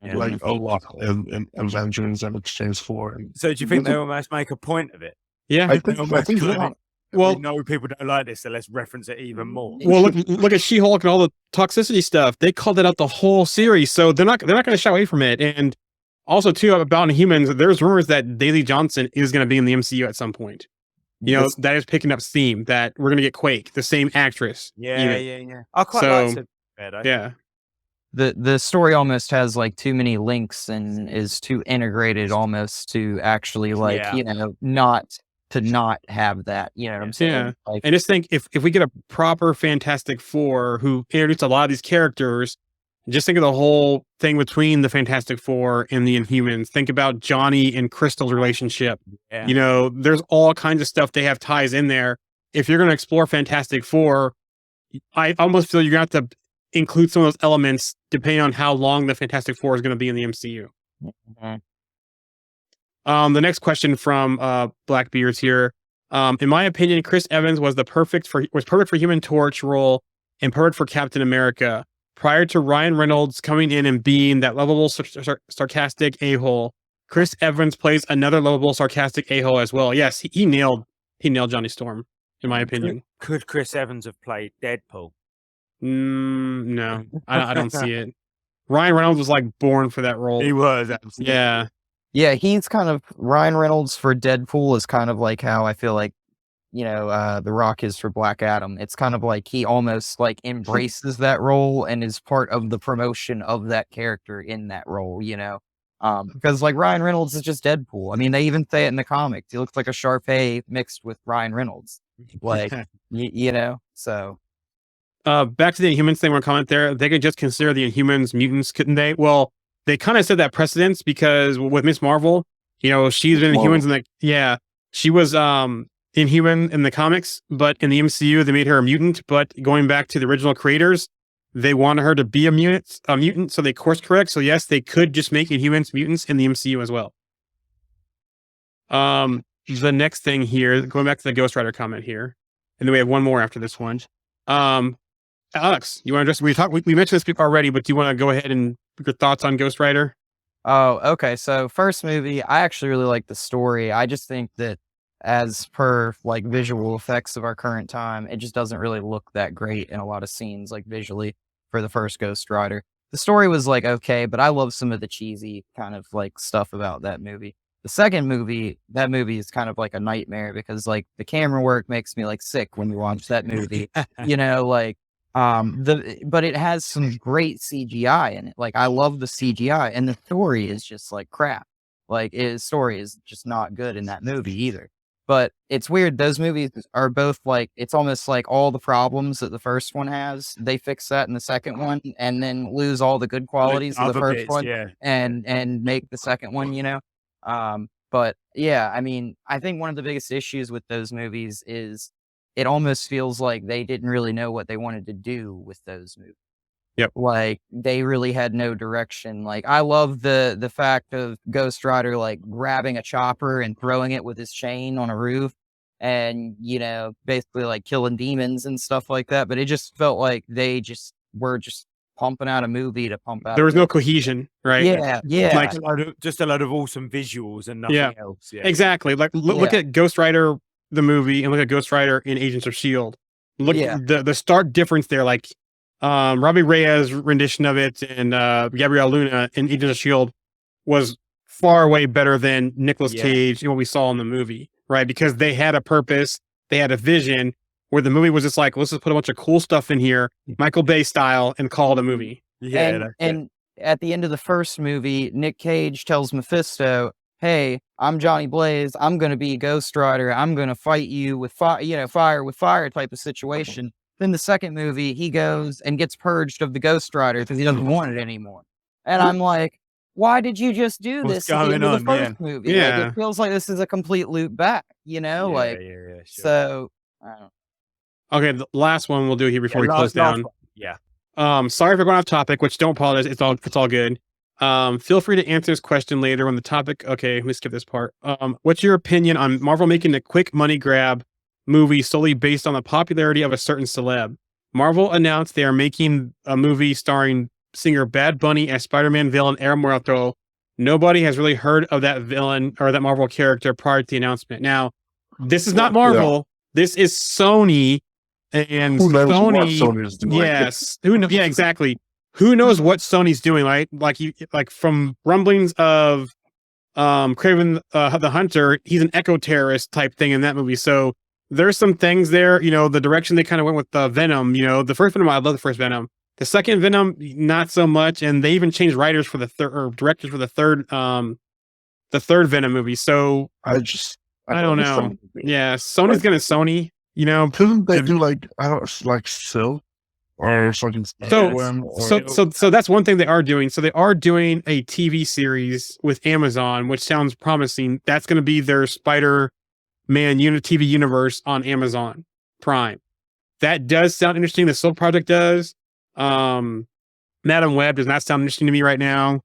Speaker 3: Yeah.
Speaker 6: like a lot in Avengers and Exchange 4. And
Speaker 3: So do you think they almost make a point of it?
Speaker 4: Yeah.
Speaker 6: I think
Speaker 3: Well,
Speaker 6: yeah.
Speaker 4: Well,
Speaker 3: we know people don't like this, so let's reference it even more.
Speaker 4: well, look at She-Hulk and all the toxicity stuff. They called it out the whole series, so they're not going to shy away from it. And also, too, about Inhumans, there's rumors that Daisy Johnson is going to be in the MCU at some point. You know, that is picking up steam. That we're going to get Quake, the same actress.
Speaker 3: Yeah,
Speaker 4: even.
Speaker 3: yeah. I quite
Speaker 4: So,
Speaker 3: like it.
Speaker 4: Yeah.
Speaker 5: The story almost has like too many links and is too integrated almost to actually like
Speaker 3: Yeah.
Speaker 5: not have that. You know what I'm saying?
Speaker 4: Yeah.
Speaker 5: Like,
Speaker 4: And just think if we get a proper Fantastic Four who introduced a lot of these characters, just think of the whole thing between the Fantastic Four and the Inhumans. Think about Johnny and Crystal's relationship.
Speaker 3: Yeah.
Speaker 4: You know, there's all kinds of stuff they have ties in there. If you're going to explore Fantastic Four, I almost feel you're going to have to include some of those elements depending on how long the Fantastic Four is going to be in the MCU.
Speaker 5: mhm.
Speaker 4: The next question from Blackbeards here. In my opinion, Chris Evans was perfect for Human Torch role and perfect for Captain America. Prior to Ryan Reynolds coming in and being that lovable, sarcastic a-hole, Chris Evans plays another lovable, sarcastic a-hole as well. Yes, he nailed Johnny Storm, in my opinion.
Speaker 3: Could Chris Evans have played Deadpool?
Speaker 4: No, I don't see it. Ryan Reynolds was like born for that role.
Speaker 3: He was, absolutely.
Speaker 4: Yeah.
Speaker 5: Yeah, he's kind of Ryan Reynolds for Deadpool is kind of like how I feel like, The Rock is for Black Adam. It's kind of like he almost like embraces that role and is part of the promotion of that character in that role, because like Ryan Reynolds is just Deadpool. I mean, they even say it in the comics. He looks like a Shar-Pei mixed with Ryan Reynolds. Like, so.
Speaker 4: Back to the Inhumans thing, one comment there. They could just consider the Inhumans mutants, couldn't they? Well, they kind of said that precedence because with Miss Marvel, she's been Inhumans she was Inhuman in the comics, but in the MCU they made her a mutant. But going back to the original creators, they wanted her to be a mutant, so they course correct. So yes, they could just make Inhumans mutants in the MCU as well. The next thing here, going back to the Ghost Rider comment here, and then we have one more after this one. Alex, you want to address? We mentioned this already, but do you want to go ahead and your thoughts on Ghost Rider?
Speaker 5: Oh, okay. So first movie, I actually really like the story. I just think that as per like visual effects of our current time, it just doesn't really look that great in a lot of scenes, like visually for the first Ghost Rider. The story was like okay, but I love some of the cheesy kind of like stuff about that movie. The second movie, that movie is kind of like a nightmare because like the camera work makes me like sick when you watch that movie. But it has some great CGI in it. Like I love the CGI, and the story is just like crap. Like his story is just not good in that movie either. But it's weird. Those movies are both like, it's almost like all the problems that the first one has, they fix that in the second one and then lose all the good qualities of the first one and make the second one, But yeah, I mean, I think one of the biggest issues with those movies is it almost feels like they didn't really know what they wanted to do with those movies.
Speaker 4: Yep.
Speaker 5: Like they really had no direction. Like I love the fact of Ghost Rider like grabbing a chopper and throwing it with his chain on a roof and basically like killing demons and stuff like that. But it just felt like they just were just pumping out a movie to pump out.
Speaker 4: There was no cohesion, right?
Speaker 5: Yeah.
Speaker 4: Like
Speaker 3: just a load of awesome visuals and nothing else. Yeah.
Speaker 4: Exactly. Like look at Ghost Rider the movie and look at Ghost Rider in Agents of S.H.I.E.L.D. Look at the stark difference there. Like Robbie Reyes' rendition of it and Gabrielle Luna in Agents of S.H.I.E.L.D. was far way better than Nicolas Cage and what we saw in the movie, right? Because they had a purpose, they had a vision, where the movie was just like, let's just put a bunch of cool stuff in here, Michael Bay style, and call it a movie.
Speaker 3: Yeah.
Speaker 5: And at the end of the first movie, Nick Cage tells Mephisto, hey, I'm Johnny Blaze. I'm going to be Ghost Rider. I'm going to fight you with fire with fire type of situation. Then the second movie, he goes and gets purged of the Ghost Rider because he doesn't want it anymore. And I'm like, why did you just do this at the end of the first movie?
Speaker 4: Yeah.
Speaker 5: Like, it feels like this is a complete loop back, Sure. So, I don't know.
Speaker 4: Okay, the last one we'll do here before we close down.
Speaker 3: Yeah.
Speaker 4: Sorry for going off topic, which don't apologize. It's all good. Feel free to answer this question later when the topic. Okay, let me skip this part. What's your opinion on Marvel making a quick money grab movie solely based on the popularity of a certain celeb? Marvel announced they are making a movie starring singer Bad Bunny as Spider-Man villain El Muerto. Nobody has really heard of that villain or that Marvel character prior to the announcement. Now, this is not Marvel. This is Sony, and
Speaker 6: Who knows what
Speaker 4: Sony.
Speaker 6: Sony is doing?
Speaker 4: Yes, who know? Yeah, exactly. Who knows what Sony's doing? Right, like from rumblings of Kraven the Hunter, he's an eco terrorist type thing in that movie. So there's some things there. The direction they kind of went with Venom. The first Venom, I love the first Venom. The second Venom, not so much, and they even changed writers for the third or directors for the third Venom movie. So
Speaker 6: I
Speaker 4: don't know. Yeah, Sony's gonna Sony.
Speaker 6: Couldn't they do like Sil or something?
Speaker 4: So that's one thing they are doing. So they are doing a TV series with Amazon, which sounds promising. That's going to be their Spider-Man TV universe on Amazon Prime. That does sound interesting. The Soul Project does. Madam Web does not sound interesting to me right now.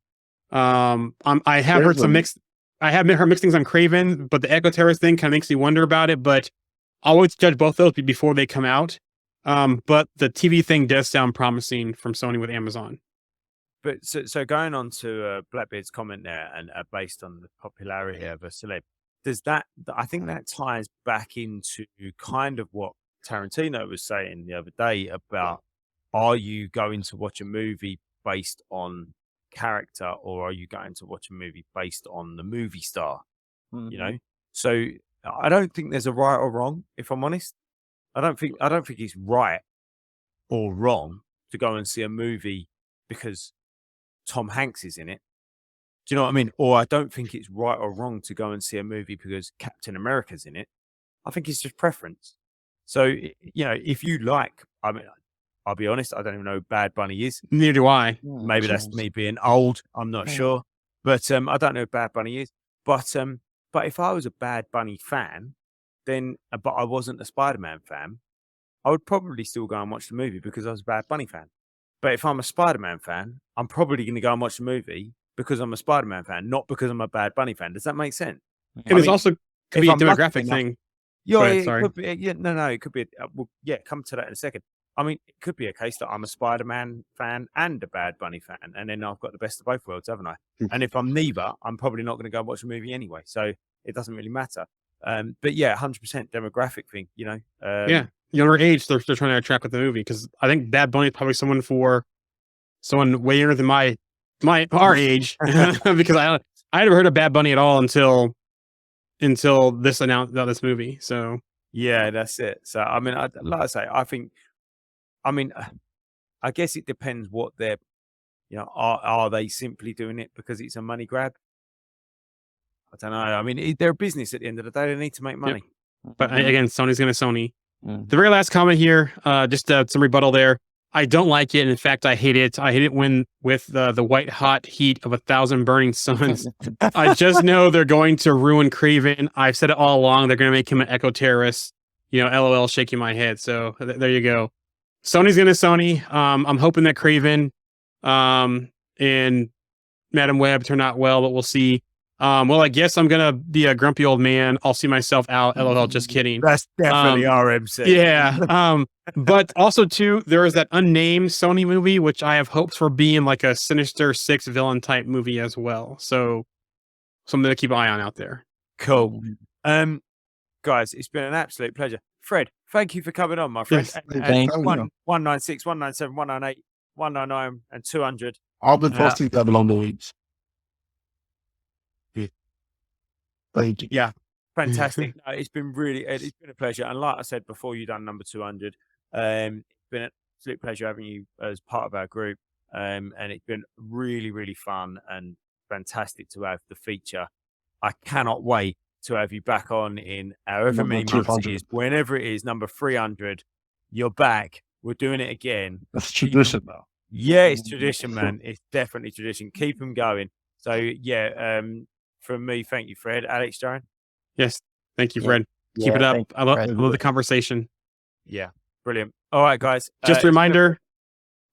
Speaker 4: I have heard some mixed. I have heard mixed things on Kraven, but the Echo Terrorist thing kind of makes me wonder about it. But I always judge both those before they come out. But the TV thing does sound promising from Sony with Amazon.
Speaker 3: But so going on to Blackbeard's comment there, and based on the popularity of a celeb, does that? I think that ties back into kind of what Tarantino was saying the other day about: are you going to watch a movie based on character, or are you going to watch a movie based on the movie star? So I don't think there's a right or wrong, if I'm honest. I don't think it's right or wrong to go and see a movie because Tom Hanks is in it. Do you know what I mean? Or I don't think it's right or wrong to go and see a movie because Captain America's in it. I think it's just preference. So, if you like, I mean, I'll be honest, I don't even know who Bad Bunny is.
Speaker 4: Neither do I.
Speaker 3: Maybe that's me being old. I'm not sure. But I don't know who Bad Bunny is. But if I was a Bad Bunny fan, but I wasn't a Spider-Man fan, I would probably still go and watch the movie because I was a Bad Bunny fan. But if I'm a Spider-Man fan, I'm probably going to go and watch the movie because I'm a Spider-Man fan, not because I'm a Bad Bunny fan. Does that make sense?
Speaker 4: And it's also could be a demographic thing.
Speaker 3: It could be, it could be. Come to that in a second. I mean, it could be a case that I'm a Spider-Man fan and a Bad Bunny fan, and then I've got the best of both worlds, haven't I? And if I'm neither, I'm probably not going to go and watch the movie anyway. So it doesn't really matter. But yeah, 100% demographic thing,
Speaker 4: younger age they're trying to attract with the movie, because I think Bad Bunny is probably someone way younger than our age because I never heard of Bad Bunny at all until this announced about this movie. So
Speaker 3: yeah, that's it. So I mean, like I say, I guess it depends what they're, are they simply doing it because it's a money grab? I don't know. I mean, they're a business at the end of the day. They need to make money.
Speaker 4: But again, Sony's going to Sony. The very last comment here, just some rebuttal there. I don't like it. In fact, I hate it. I hate it when with the white hot heat of 1,000 burning suns. I just know they're going to ruin Kraven. I've said it all along. They're going to make him an eco terrorist. LOL, shaking my head. So there you go. Sony's going to Sony. I'm hoping that Kraven and Madam Web turn out well, but we'll see. Well, I guess I'm gonna be a grumpy old man. I'll see myself out. LOL, just kidding.
Speaker 3: That's definitely RMC.
Speaker 4: Yeah. But also too, there is that unnamed Sony movie, which I have hopes for being like a Sinister Six villain type movie as well. So something to keep an eye on out there.
Speaker 3: Cool. Guys, it's been an absolute pleasure. Fred, thank you for coming on, my friend.
Speaker 4: Yes,
Speaker 5: thank you.
Speaker 3: 196, 197, 198, 199, and 200.
Speaker 6: I'll be posting that along the weeks. Thank you.
Speaker 3: Yeah, fantastic. No, it's been a pleasure. And like I said before, you done number 200. It's been an absolute pleasure having you as part of our group. And it's been really, really fun and fantastic to have the feature. I cannot wait to have you back on in however many months it is, whenever it is, number 300. You're back. We're doing it again.
Speaker 6: That's tradition now.
Speaker 3: Yeah, it's tradition, man. It's definitely tradition. Keep them going. So yeah, from me, thank you, Fred. Alex, Jaron?
Speaker 4: Yes, thank you, Fred. Keep it up. I love the conversation.
Speaker 3: Yeah, brilliant. All right, guys.
Speaker 4: Just a reminder,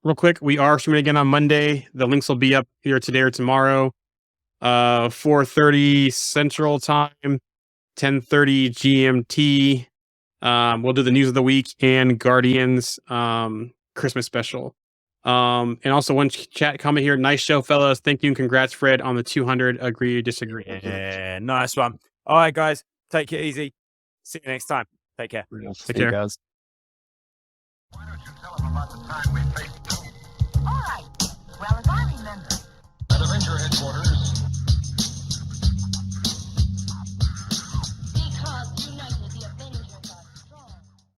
Speaker 4: real quick, we are streaming again on Monday. The links will be up here today or tomorrow. 4:30 Central Time, 10:30 GMT. We'll do the news of the week and Guardians Christmas special. And also one chat comment here. Nice show, fellas. Thank you and congrats, Fred, on the 200 agree or disagree.
Speaker 3: Yeah, nice one. All right, guys, take it easy. See you next time. Take care.
Speaker 4: Take
Speaker 5: See you
Speaker 4: care.
Speaker 5: guys.
Speaker 1: Why don't you tell them about the time we faced